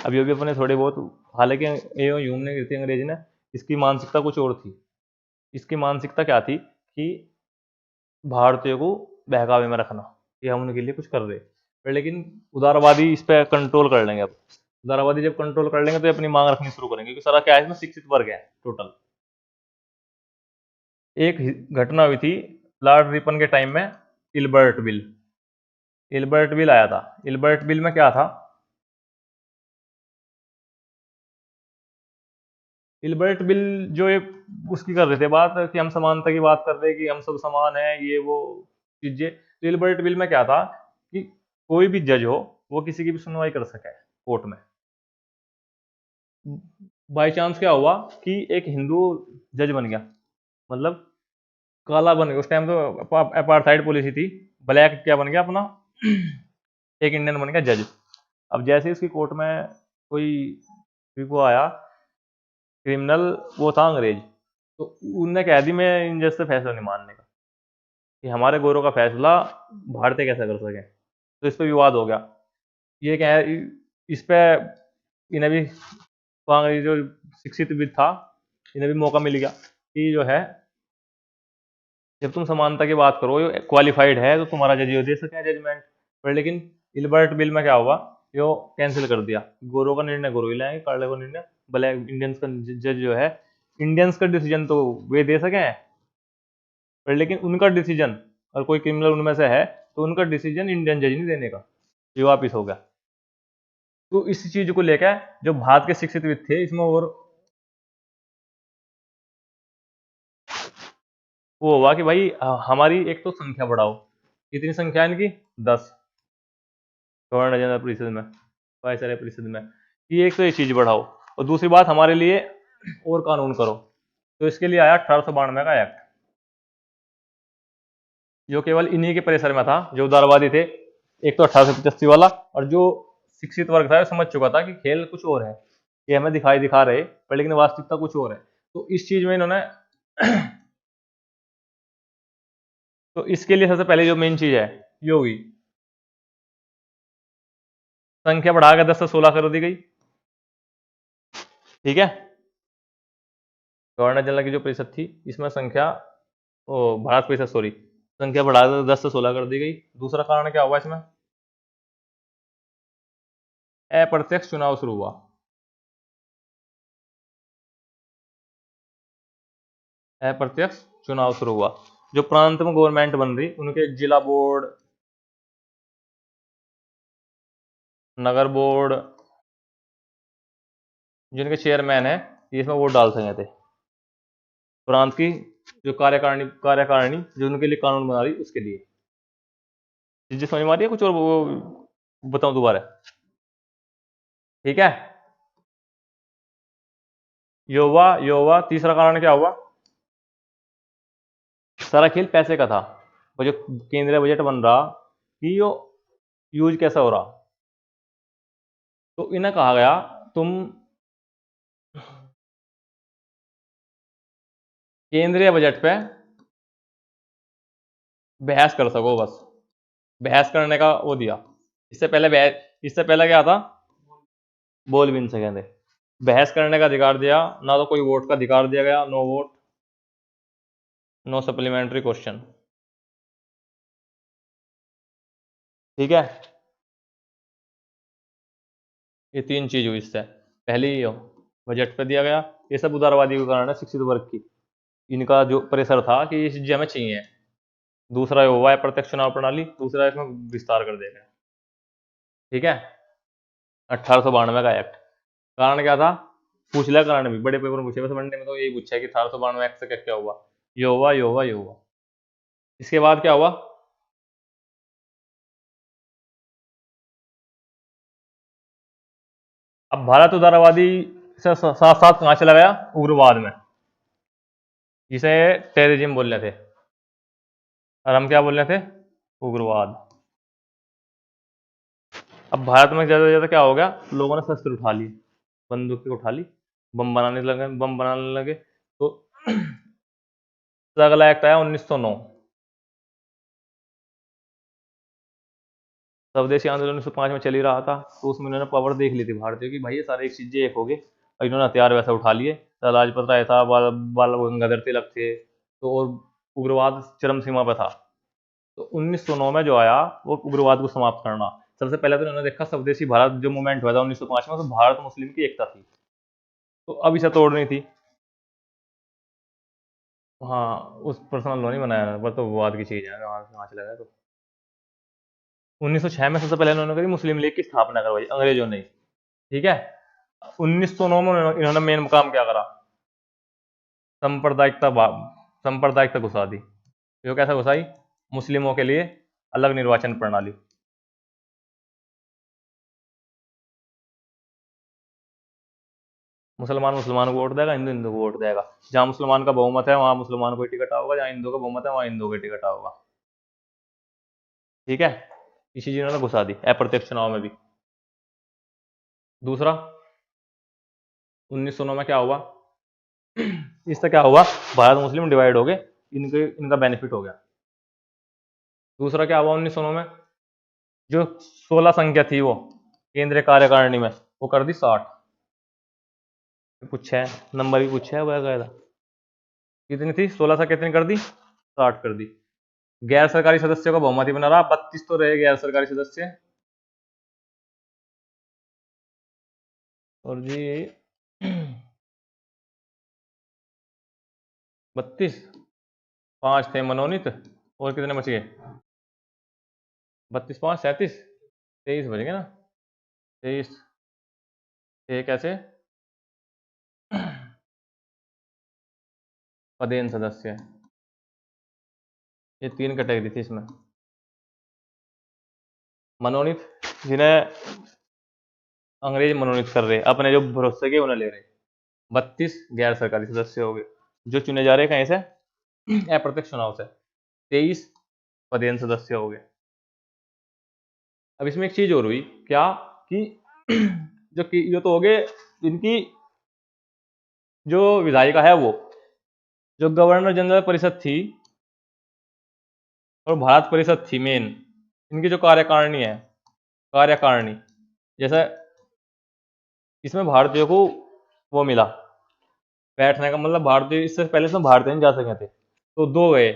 अब ये भी अपने थोड़े बहुत, हालांकि एवं ह्यूम ने कृति अंग्रेज ने, इसकी मानसिकता कुछ और थी। इसकी मानसिकता क्या थी कि भारतीयों को बहकावे में रखना, कि हम उनके लिए कुछ कर रहे। पर लेकिन उदारवादी इस पे कंट्रोल कर लेंगे। अब उदारवादी जब कंट्रोल कर लेंगे तो ये अपनी मांग रखनी शुरू करेंगे, क्योंकि सारा क्या है इसमें शिक्षित वर्ग है टोटल। एक घटना हुई थी लॉर्ड रिपन के टाइम में, इल्बर्ट बिल। इल्बर्ट बिल आया था। इल्बर्ट बिल में क्या था, इल्बर्ट बिल जो एक उसकी कर रहे थे बात कि हम समानता की बात कर रहे हैं कि हम सब समान हैं, ये वो चीजें। तो इल्बर्ट बिल में क्या था कि कोई भी जज हो वो किसी की भी सुनवाई कर सके कोर्ट में। बाई चांस क्या हुआ कि एक हिंदू जज बन गया, मतलब काला बन गया। उस टाइम तो अपार्थाइड पॉलिसी थी, ब्लैक क्या बन गया अपना एक इंडियन बन गया जज। अब जैसे उसकी कोर्ट में कोई वो आया क्रिमिनल, वो था अंग्रेज, तो उनने कह दी मैं इनजस्ट से फैसला नहीं मानने का, कि हमारे गोरों का फैसला भारतीय कैसा कर सके। तो इस पर विवाद हो गया। ये क्या है, इस पे इन्हें भी अंग्रेज जो शिक्षित भी था, इन्हें भी मौका मिल गया कि जो है जब तुम समानता की बात करो, क्वालिफाइड है तो तुम्हारा जज दे सके जजमेंट। पर लेकिन इल्बर्ट बिल में क्या हुआ, यो कैंसिल कर दिया। गोरों का निर्णय गोरो ही लाएंगे, काले का निर्णय ब्लैक। इंडियंस का जज जो है, इंडियंस का डिसीजन तो वे दे सके, पर लेकिन उनका डिसीजन, और कोई क्रिमिनल उनमें से है तो उनका डिसीजन इंडियन जज नहीं देने का, ये वापिस हो गया। तो इस चीज को लेकर जो भारत के शिक्षित थे इसमें और वो हुआ कि भाई हमारी एक तो संख्या बढ़ाओ। कितनी संख्या है इनकी, 10 गवर्नर जनरल परिषद में, वायसराय परिषद में। ये एक तो ये चीज बढ़ाओ, और दूसरी बात हमारे लिए और कानून करो। तो इसके लिए आया 1892 का एक्ट, जो केवल इन्हीं के परिसर में था जो उदारवादी थे। एक तो 1885 वाला, और जो शिक्षित वर्ग था वो समझ चुका था कि खेल कुछ और है, ये हमें दिखा रहे पर लेकिन वास्तविकता कुछ और है। तो इस चीज में इन्होंने तो इसके लिए सबसे पहले जो मेन चीज है ये हुई, संख्या बढ़ाकर 10 से 16 कर दी गई। ठीक है, गवर्नर जनरल की जो परिषद थी इसमें संख्या, ओ भारत परिषद सॉरी, संख्या बढ़ाकर 10 से 16 कर दी गई। दूसरा कारण क्या हुआ इसमें, अप्रत्यक्ष चुनाव शुरू हुआ। अप्रत्यक्ष चुनाव शुरू हुआ। जो प्रांत में गवर्नमेंट बन रही उनके जिला बोर्ड, नगर बोर्ड, जिनके चेयरमैन है, ये इसमें वोट डाल सके थे। प्रांत की जो कार्यकारिणी जो उनके लिए कानून बना रही उसके लिए। चीजें समझ में आ रही है कुछ, और वो बताऊं दोबारा। ठीक है, युवा तीसरा कारण क्या हुआ, सारा खेल पैसे का था। वो जो केंद्रीय बजट बन रहा कि यो यूज कैसा हो रहा, तो इन्हें कहा गया तुम केंद्रीय बजट पे बहस कर सको, बस बहस करने का वो दिया। इससे पहले क्या था, बोल भी नहीं सके थे। बहस करने का अधिकार दिया, ना तो कोई वोट का अधिकार दिया गया, no vote, no supplementary question. ठीक है, ये तीन चीज हुई इससे। पहली ये बजट पे दिया गया, ये सब उदारवादी के कारण है, शिक्षित वर्ग की इनका जो प्रेशर था कि ये चीजें हमें चाहिए। दूसरा ये हुआ है प्रत्यक्ष चुनाव प्रणाली, दूसरा इसमें विस्तार कर देगा। ठीक है, 1892 का एक्ट। कारण क्या था, पूछ लिया कारण भी, बड़े पेपर में पूछे, वैसे वनडे में तो यही पूछा है कि 1892 एक्ट से क्या क्या हुआ, ये हुआ। इसके बाद क्या हुआ, अब भारत उदारवादी से साथ साथ कहां चला गया, उग्रवाद में, जिसे टेररिज्म बोल रहे थे, और हम क्या बोल रहे थे, उग्रवाद। अब भारत में ज्यादा से ज्यादा क्या हो गया, लोगों ने शस्त्र उठा लिए, बंदूकें उठा ली, बम बनाने लगे। तो अगला एक्ट आया 1909, स्वदेशी आंदोलन 1905 में चल ही रहा था। तो उसमें इन्होंने पावर देख ली थी भारतीयों की, भाई ये सारी चीजें एक हो गए, और इन्होंने हथियार वैसा उठा लिए। लाजपत राय था, बाल गंगाधर तिलक थे, तो और उग्रवाद चरम सीमा पर था। तो 1909 में जो आया वो उग्रवाद को समाप्त करना, सबसे पहले तो उन्होंने देखा स्वदेशी भारत जो मूवमेंट हुआ था 1905 में, तो भारत मुस्लिम की एकता थी, तो अब इसे तोड़नी थी। हाँ, उस पर्सनल लॉ नहीं बनाया, पर तो विवाद की चीज है, वहां चला गया। तो 1906 में सबसे पहले उन्होंने करी मुस्लिम लीग की स्थापना करवाई, अंग्रेजों ने, ठीक है। 1909 में इन्होंने मेन मुकाम क्या करा, सांप्रदायिकता सांप्रदायिकता घुसा दी। जो कैसा घुसाई, मुस्लिमों के लिए अलग निर्वाचन प्रणाली। मुसलमान मुसलमान को वोट देगा, हिंदू हिंदू को वोट देगा। जहां मुसलमान का बहुमत है वहां मुसलमान को ही टिकट होगा, जहां हिंदू का बहुमत है वहां हिंदू को टिकट होगा, ठीक है। इसी चीज इन्होंने घुसा दी अप्रत्यक्ष चुनाव में भी। दूसरा, 1909 में क्या हुआ, इससे क्या हुआ, भारत मुस्लिम डिवाइड हो गए, इनका बेनिफिट हो गया। दूसरा क्या हुआ 1909 में, जो 16 संख्या थी वो केंद्रीय कार्यकारिणी में, वो कर दी 60। पूछा है, नंबर भी पूछा है, वह कितनी थी, 16 से कितनी कर दी, 60 कर दी। गैर सरकारी सदस्यों का बहुमत ही बना रहा, 32 तो रहे गैर सरकारी सदस्य। और जी 32, 5 थे मनोनीत, और कितने बच गए, 32 5 37, 23 बच गए ना, 23 थे कैसे, पदेन सदस्य, ये 3 कैटेगरी थी इसमें। मनोनीत, जिन्हें अंग्रेज मनोनीत कर रहे, अपने जो भरोसे के उन्हें ले रहे। 32 गैर सरकारी सदस्य हो गए जो चुने जा रहे कहीं से, अप्रत्यक्ष चुनाव से। 23 पदेन सदस्य हो गए। अब इसमें एक चीज और हुई क्या, कि जो तो हो गए इनकी जो विधायिका है, वो जो गवर्नर जनरल परिषद थी और भारत परिषद थी मेन, इनकी जो कार्यकारिणी है, कार्यकारिणी, जैसे इसमें भारतीयों को वो मिला बैठने का, मतलब भारतीय, इससे पहले इसमें भारतीय नहीं जा सके थे, तो 2 गए।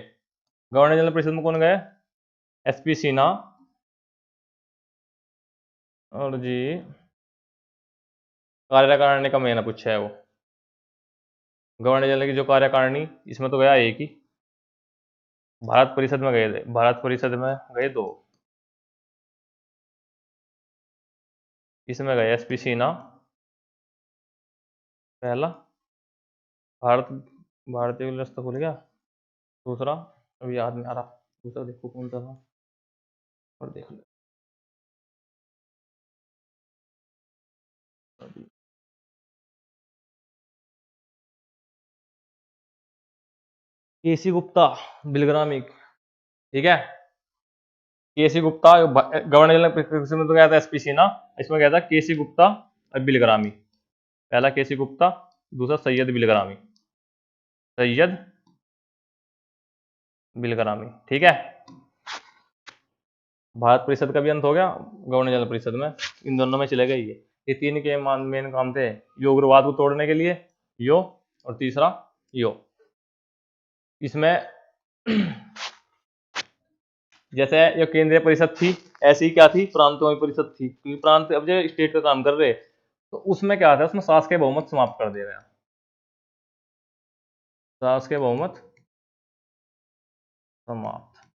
गवर्नर जनरल परिषद में कौन गए, एसपी सिन्हा और जी कार्यकारिणी का मैंने पूछा है वो, गवर्नर जनरल की जो कार्यकारिणी, इसमें तो गया एक ही, भारत परिषद में गए थे, भारत परिषद में गए 2, इसमें गए एसपी सिन्हा पहला, भारत भारतीय रास्ता खुल गया, दूसरा अभी याद नहीं आ रहा, दूसरा देखो कौन सा था, और देख लो अभी। केसी गुप्ता बिलग्रामी, ठीक है। केसी गुप्ता गवर्नर जनरल में तो गया था एसपी सिन्हा, इसमें गया था केसी गुप्ता और बिलग्रामी। पहला केसी गुप्ता, दूसरा सैयद बिलग्रामी, सैयद बिलग्रामी, ठीक है। भारत परिषद का भी अंत हो गया, गवर्नर जनरल परिषद में इन दोनों में चले गए। ये 3 के मेन काम थे, यो उग्रवाद को तोड़ने के लिए, यो, और तीसरा यो। इसमें जैसे ये केंद्रीय परिषद थी, ऐसी ही क्या थी, प्रांतों की परिषद थी, क्योंकि प्रांत अब जो स्टेट का काम कर रहे, तो उसमें क्या था, उसमें शासकीय बहुमत समाप्त कर दे रहे हैं, शासकीय बहुमत समाप्त।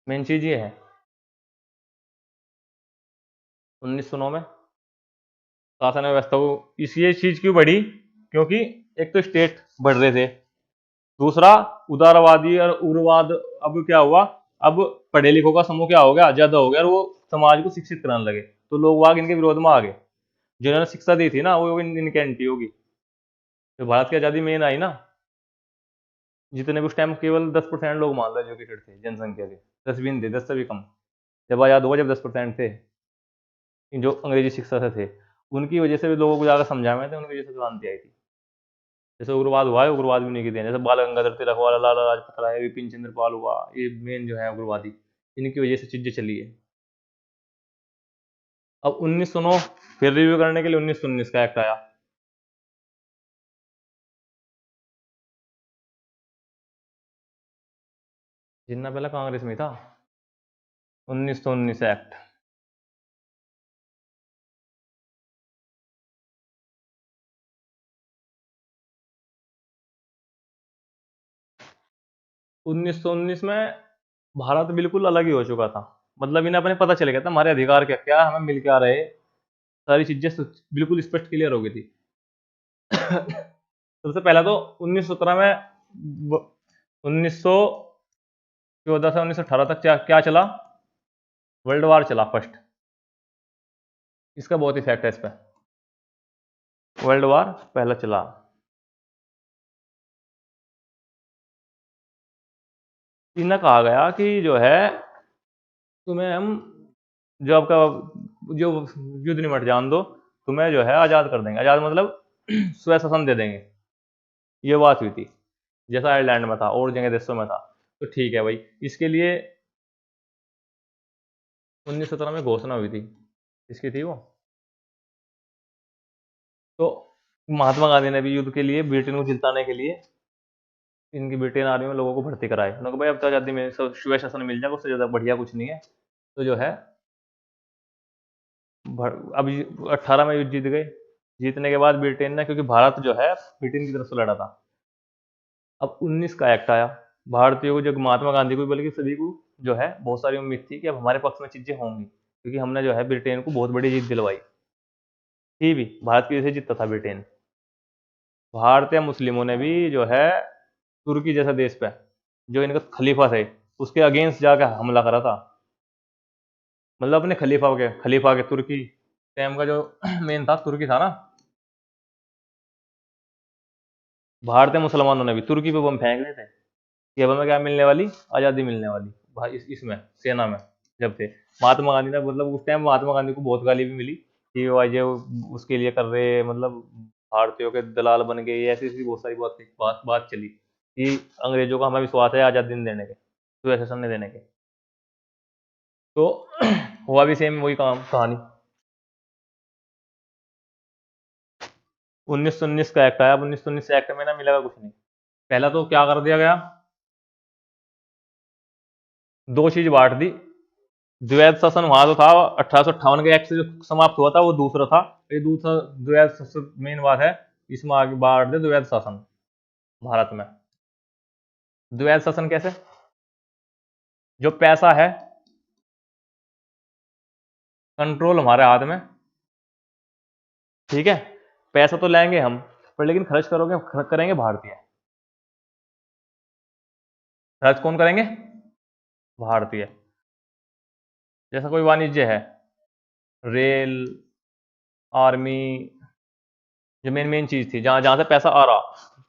मेन चीज ये है 1909 में शासन व्यवस्था को, ये चीज क्यों बढ़ी, क्योंकि एक तो स्टेट बढ़ रहे थे, दूसरा उदारवादी और उग्रवाद। अब क्या हुआ, अब पढ़े लिखों का समूह क्या हो गया, ज्यादा हो गया, और वो समाज को शिक्षित कराने लगे, तो लोग वाग इनके विरोध में आ गए। जिन्होंने शिक्षा दी थी ना, वो इनकी एंटी होगी। तो भारत की आजादी मेन आई ना, जितने भी उस टाइम केवल 10% लोग मान लो एजुकेटेड थे जनसंख्या के, 10 भी नहीं थे, 10 से भी कम। जब आजाद हुआ जब 10% थे जो अंग्रेजी शिक्षा से थे, उनकी वजह से भी लोगों को जाकर समझाए थे, उनकी वजह से क्रांति आई थी। जैसे उग्रवाद हुआ है, उग्रवाद भी नहीं की देन, जैसे बाल गंगाधर तिलक वाला, लाला लाजपत राय, विपिन चंद्र पाल हुआ, ये मेन जो है उग्रवादी, इनकी वजह से चीजें चली है। अब 1909 फिर रिव्यू करने के लिए 1919 का एक्ट आया। जिन्ना पहले कांग्रेस में था, 1919 एक्ट। उन्नीस सौ उन्नीस में भारत बिल्कुल अलग ही हो चुका था। मतलब इन्हें अपने पता चल गया था हमारे अधिकार क्या क्या हमें मिल क्या रहे, सारी चीजें बिल्कुल स्पष्ट क्लियर हो गई थी। सबसे पहला तो 1917 में 1914 से 1918 तक क्या क्या चला, वर्ल्ड वार चला फर्स्ट। इसका बहुत इफेक्ट है इस पर, वर्ल्ड वार पहला चला। इन्हें कहा गया कि जो है तुम्हें हम जो आपका जो युद्ध निमट जान दो, तुम्हें जो है आज़ाद कर देंगे। आज़ाद मतलब स्वय शासन दे देंगे, ये बात हुई थी। जैसा आयरलैंड में था और जगह देशों में था। तो ठीक है भाई, इसके लिए 1917 में घोषणा हुई थी। इसकी थी वो। तो महात्मा गांधी ने भी युद्ध के लिए ब्रिटेन को जिताने के लिए इनकी ब्रिटेन आर्मी में लोगों को भर्ती कराए। उन्होंने कहा भाई अब तो आज़ादी में स्वय शासन मिल जाएगा, उससे ज़्यादा बढ़िया कुछ नहीं है। तो जो है अब 18 में युद्ध जीत गए। जीतने के बाद ब्रिटेन ने, क्योंकि भारत जो है ब्रिटेन की तरफ से लड़ा था, अब 19 का एक्ट आया। भारतीयों को, जो महात्मा गांधी को बल्कि सभी को जो है बहुत सारी उम्मीद थी कि अब हमारे पक्ष में चीजें होंगी, क्योंकि हमने जो है ब्रिटेन को बहुत बड़ी जीत दिलवाई थी भी। भारत की वजह से जीतता था ब्रिटेन। भारतीय मुस्लिमों ने भी जो है तुर्की जैसा देश पे, जो इनका खलीफा थे, उसके अगेंस्ट जाकर हमला करा था। मतलब अपने खलीफा के तुर्की टाइम का जो मेन था, तुर्की था ना। भारतीय मुसलमानों ने भी तुर्की पे बम फेंक रहे थे कि अब हमें क्या मिलने वाली, आज़ादी मिलने वाली। भाई इसमें सेना में जब थे महात्मा गांधी ने, मतलब उस टाइम महात्मा गांधी को बहुत गाली भी मिली कि वो ये उसके लिए कर रहे, मतलब भारतीयों के दलाल बन गए, ऐसी ऐसी बहुत सारी बात चली कि अंग्रेजों का हमें विश्वास है आज़ादी नहीं देने के, तो ऐसे नहीं देने के। तो हुआ भी सेम वही काम कहानी। 1919 का एक्ट आया। अब 1919 एक्ट में ना मिलेगा कुछ नहीं। पहला तो क्या कर दिया गया, दो चीज बांट दी। द्वैध शासन वहां तो था 1858 के एक्ट से जो समाप्त हुआ था, वो दूसरा था। ये दूसरा द्वैध शासन मेन बात है। इसमें आगे बांट दे द्वैध शासन भारत में। द्वैध शासन कैसे, जो पैसा है कंट्रोल हमारे हाथ में, ठीक है। पैसा तो लेंगे हम, पर लेकिन खर्च करेंगे भारतीय। खर्च कौन करेंगे, भारतीय। जैसा कोई वाणिज्य है, रेल, आर्मी, जो मेन मेन चीज थी, जहां जहां से पैसा आ रहा,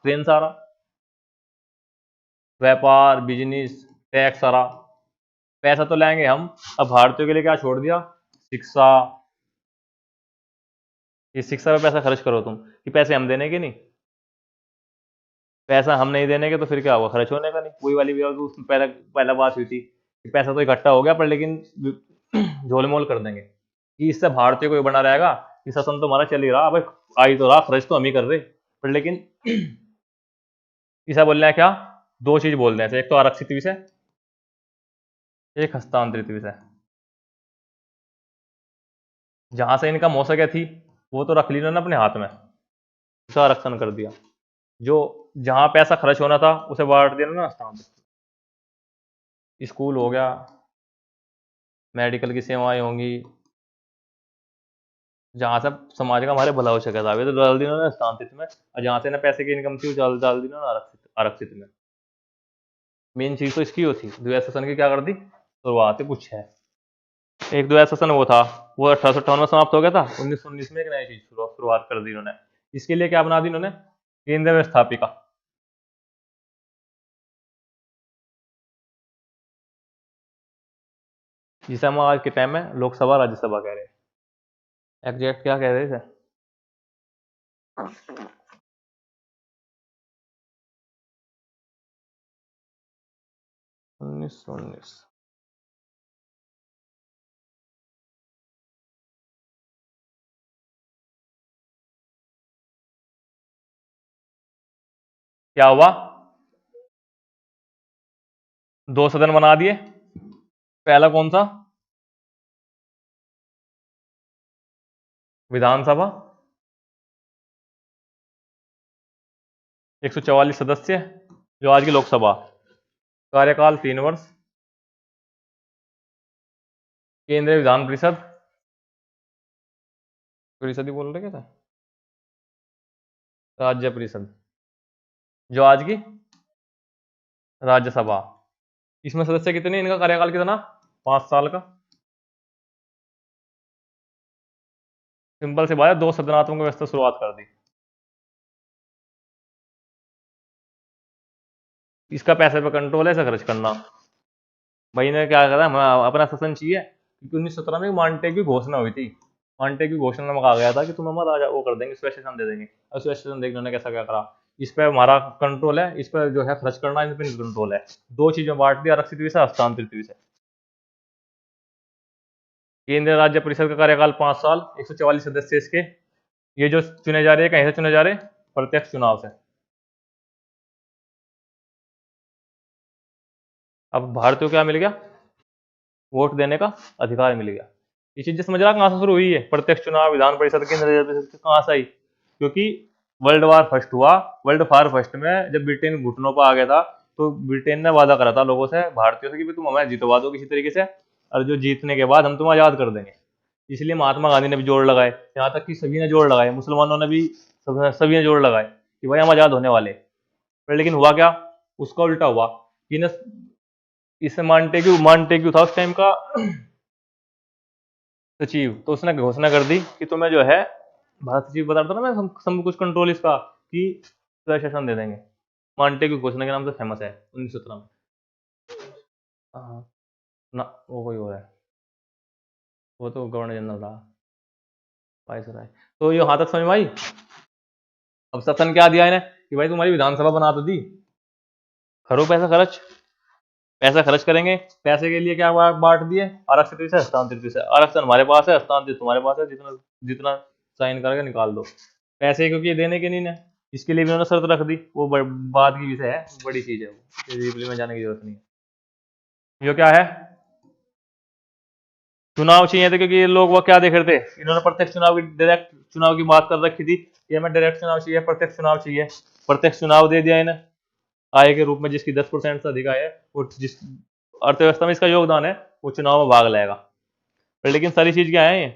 ट्रेन से आ रहा, व्यापार, बिजनेस, टैक्स आ रहा, पैसा तो लेंगे हम। अब भारतीयों के लिए क्या छोड़ दिया, शिक्षा। ये शिक्षा पे पैसा खर्च करो तुम, कि पैसे हम देने के नहीं, पैसा हम नहीं देने के, तो फिर क्या हुआ, खर्च होने का नहीं। वही वाली भी उसमें पहला पहला बात हुई थी कि पैसा तो इकट्ठा हो गया, पर लेकिन झोलमोल कर देंगे कि इससे भारतीय को ये बना रहेगा कि शासन तो हमारा चल ही रहा, भाई आई तो रहा, खर्च तो हम ही कर रहे, पर लेकिन ऐसा बोल रहे हैं क्या, दो चीज बोल रहे हैं, एक तो आरक्षित विषय, एक हस्तांतरित विषय। जहां से इनकम हो सके थी वो तो रख ली ना अपने हाथ में, उसका आरक्षण कर दिया। जो जहां पैसा खर्च होना था उसे बांट दिया ना हस्तांतरित। स्कूल हो गया, मेडिकल की सेवाएं होंगी, जहां से समाज का हमारे भला हो सके था, तो डाल दी उन्होंने हस्तांतरित में। और जहां से ना पैसे की इनकम थी वो डाल दी उन्होंने आरक्षित आरक्षित में। मेन चीज तो इसकी वो थी, द्वैध शासन की क्या कर दी शुरुआत है, कुछ है। एक द्वैध शासन वो था, वो 1858 में समाप्त हो गया था। 1919 में एक नई चीज शुरुआत कर दी इन्होंने। इसके लिए क्या बना दी इन्होंने, केंद्र व्यवस्थापिका। जिसे हम आज के टाइम में लोकसभा राज्यसभा कह रहे हैं। एग्जैक्ट क्या कह रहे थे, 1919। क्या हुआ, दो सदन बना दिए। पहला कौन सा, विधानसभा 144 सदस्य जो आज की लोकसभा, कार्यकाल 3 वर्ष। केंद्रीय विधान परिषद, परिषद ही बोल रहे क्या था, राज्य परिषद जो आज की राज्यसभा। इसमें सदस्य कितने, इनका कार्यकाल कितना, 5 साल का। सिंपल से बात है, 2 सदनात्मक व्यवस्था शुरुआत कर दी। इसका पैसे पे कंट्रोल है, ऐसा खर्च करना। भाई ने क्या करा, हमें अपना शासन चाहिए, क्योंकि 1917 में मांटेग्यू की घोषणा हुई थी। मांटेग्यू घोषणा में कहा गया था कि तुम हमारा राजा वो कर देंगे, स्वेच्छा दे देंगे। और स्वेच्छा देखने ने कैसा क्या करा, इस पर हमारा कंट्रोल है, इस पर जो है खर्च करना, इन पर कंट्रोल है। 2 चीजों बांट दिया, आरक्षित विषय, हस्तांतरित विषय। केंद्रीय राज्य परिषद का कार्यकाल 5 साल, 144 सदस्य इसके। ये जो चुने जा रहे हैं, कहीं से चुने जा रहे हैं, प्रत्यक्ष चुनाव से। अब भारतीयों को क्या मिल गया, वोट देने का अधिकार मिल गया। ये चीज समझ रहा कहां से शुरू हुई है, प्रत्यक्ष चुनाव, विधान परिषद, केंद्रीय परिषद कहां से आई, क्योंकि वर्ल्ड वार फर्स्ट हुआ। वर्ल्ड वार फर्स्ट में जब ब्रिटेन घुटनों पर आ गया था, तो ब्रिटेन ने वादा करा था लोगों से, भारतीयों से, कि तुम हमें जितवा दो किसी तरीके से, और जो जीतने के बाद हम तुम्हें आजाद कर देंगे। इसलिए महात्मा गांधी ने भी जोड़ लगाए, यहाँ तक कि सभी ने जोड़ लगाए, मुसलमानों ने भी, सभी ने जोड़ लगाए कि भाई हम आजाद होने वाले। पर लेकिन हुआ क्या, उसका उल्टा हुआ कि न, इसे मांटेग्यू था उस टाइम का सचिव, तो उसने घोषणा कर दी कि तुम्हें जो है, भारत सचिव बता रहा था ना मैं, सब कुछ कंट्रोल इसका, कि शासन दे देंगे। मांटेग्यू घोषणा के नाम से फेमस है 1917 में। हाँ, ना वो कोई और है, वो तो गवर्नर जनरल था, वायसराय। तो ये यहाँ तक समझ में आई। अब शासन क्या दिया इन्हें, कि भाई तुम्हारी विधानसभा बना तो दी, करो पैसा खर्च, पैसा खर्च करेंगे। पैसे के लिए क्या बांट दिए, आरक्षित विषय, हस्तांतरित विषय। आरक्षण हमारे पास है, हस्तांतरित तुम्हारे पास है, जितना जितना साइन करके निकाल दो। पैसे क्योंकि देने के नहीं है, इसके लिए भी उन्होंने शर्त रख दी, वो बाद की विषय है, बड़ी चीज है वो, डीपली में जाने की जरूरत नहीं है। ये क्या है, चुनाव चाहिए थे, क्योंकि ये लोग वो क्या देख रहे थे, इन्होंने प्रत्यक्ष चुनाव की, डायरेक्ट चुनाव की बात कर रखी थी, ये हमें डायरेक्ट चुनाव चाहिए, प्रत्यक्ष चुनाव चाहिए। प्रत्यक्ष चुनाव दे दिया इन्हें, आय के रूप में, जिसकी 10% से अधिक आय है, और जिस अर्थव्यवस्था में इसका योगदान है, वो चुनाव में भाग लेगा। पर लेकिन सारी चीज क्या है, ये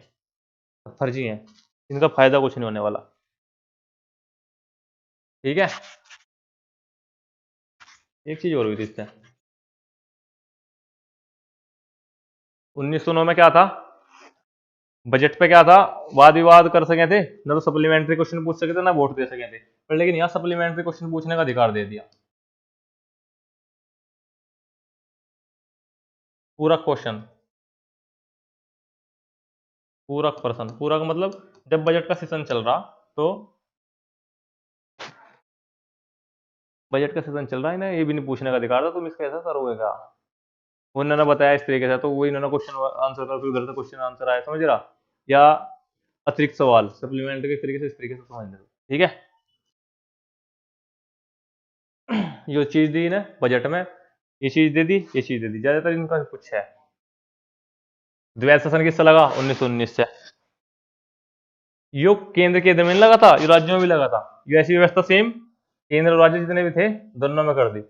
फर्जी है, इनका फायदा कुछ नहीं होने वाला। ठीक है, एक चीज और हुई थी इससे, 1909 में क्या था, बजट पे क्या था, वाद विवाद कर सके थे, ना तो सप्लीमेंट्री क्वेश्चन पूछ सके थे, ना वोट दे सके थे। पर लेकिन यहाँ सप्लीमेंट्री क्वेश्चन पूछने का अधिकार दे दिया। पूरक क्वेश्चन, पूरक प्रश्न, पूरक मतलब जब बजट का सेशन चल रहा, तो बजट का सेशन चल रहा है ना, ये भी नहीं पूछने का अधिकार था तुम इसका ऐसा करोगे क्या, उन्होंने बताया इस तरीके से, तो वो इन्होंने क्वेश्चन आंसर कर, फिर उधर से क्वेश्चन आंसर आया, समझ रहा, या अतिरिक्त सवाल सप्लीमेंट्री के तरीके से, इस तरीके से समझ लो। ठीक है, जो चीज दी ना बजट में, ये चीज दे दी, ये चीज दे दी, ज्यादातर इनका कुछ है। द्वैध शासन किससे लगा, 1919 से। यो केंद्र के में लगा था, यो राज्यों में भी लगा था। यो ऐसी व्यवस्था सेम केंद्र और राज्य जितने भी थे, दोनों में कर दी,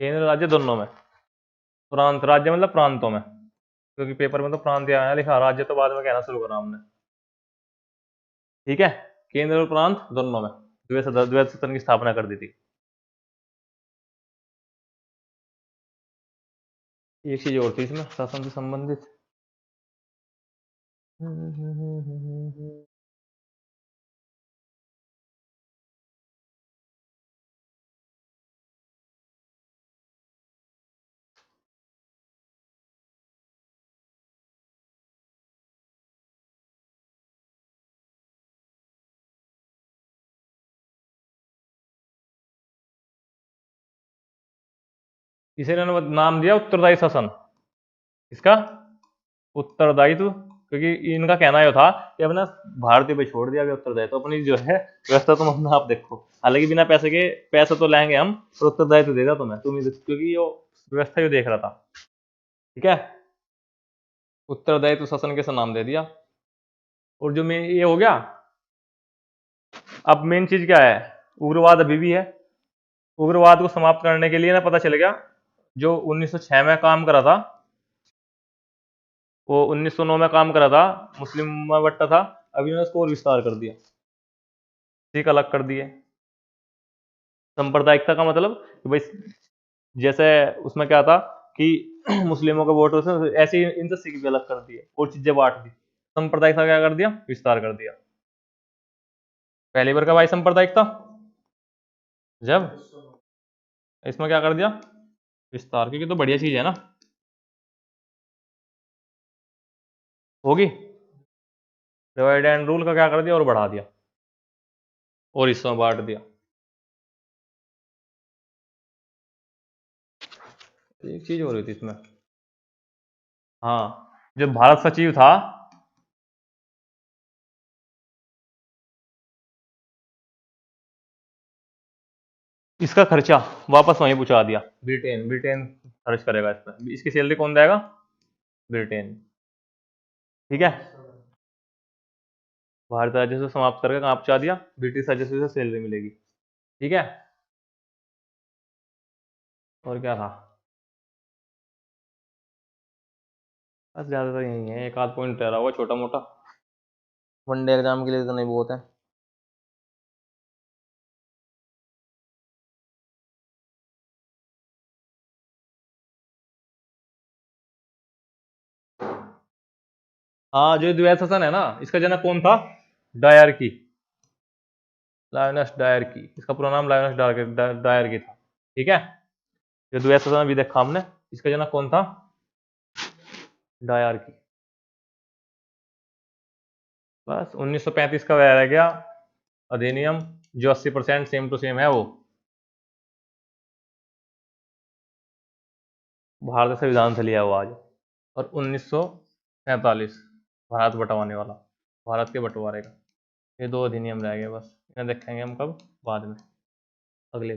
केंद्र राज्य दोनों में। प्रांत, राज्य मतलब प्रांतों में, क्योंकि पेपर में तो प्रांत आया लिखा, राज्य तो बाद में कहना शुरू करा हमने। ठीक है, केंद्र और प्रांत दोनों में द्वैध शासन की स्थापना कर दी थी। एक चीज और थी इसमें शासन से संबंधित, इसे इन्होंने नाम दिया उत्तरदायी शासन। इसका उत्तरदायित्व, क्योंकि इनका कहना यह था कि अपना भारतीय पे छोड़ दिया उत्तरदायित्व, अपनी जो है व्यवस्था तुम अपना आप देखो, हालांकि बिना पैसे के, पैसा तो लेंगे हम, पर उत्तरदायित्व देगा तुम्हें, तुम ही, क्योंकि यो व्यवस्था यो देख रहा था। ठीक है, उत्तरदायित्व शासन के नाम दे दिया। और जो मेन ये हो गया, अब मेन चीज क्या है, उग्रवाद अभी भी है। उग्रवाद को समाप्त करने के लिए ना पता चल गया, जो 1906 में काम करा था, वो 1909 में काम करा था, मुस्लिम भट्टा था, अभी उन्होंने उसको और विस्तार कर दिया, ठीक अलग कर दिए। सांप्रदायिकता का मतलब कि भाई जैसे उसमें क्या था कि मुस्लिमों के वोट होते हैं, ऐसे ही इनसे सिख भी अलग कर दिए और चीजें बांट दी। सांप्रदायिकता क्या कर दिया, विस्तार कर दिया। पहली बार कब आई सांप्रदायिकता, जब इसमें क्या कर दिया, विस्तार, क्योंकि तो बढ़िया चीज है ना, होगी। डिवाइड एंड रूल का क्या कर दिया, और बढ़ा दिया और हिस्सों में बांट दिया। एक चीज हो रही थी इसमें, हाँ, जो भारत सचिव था, इसका खर्चा वापस वहीं पहुंचा दिया, ब्रिटेन। ब्रिटेन खर्च करेगा इस पर, इसकी सैलरी कौन देगा, ब्रिटेन। ठीक है, भारत राजस्व समाप्त करके कहाँ पहुंचा दिया, ब्रिटिश राजस्व से सैलरी मिलेगी। ठीक है, और क्या था, बस ज्यादातर यही है, एक आध पॉइंट रह रहा होगा छोटा मोटा, वनडे एग्जाम के लिए तो नहीं बहुत है। हाँ, जो द्वैत शासन है ना, इसका जनक कौन था, डायरकी, लायनस डायरकी, इसका पूरा नाम लायनस डायरकी था। ठीक है, जो द्वैत शासन अभी देखा हमने, इसका जनक कौन था, डायरकी। बस 1935 का वह रह गया अधिनियम, जो 80% सेम टू सेम है, वो भारत संविधान से लिया हुआ आज। और 1947 भारत बंटवाने वाला, भारत के बंटवारे का। ये दो अधिनियम रह गए बस, इन्हें देखेंगे हम कब, बाद में, अगले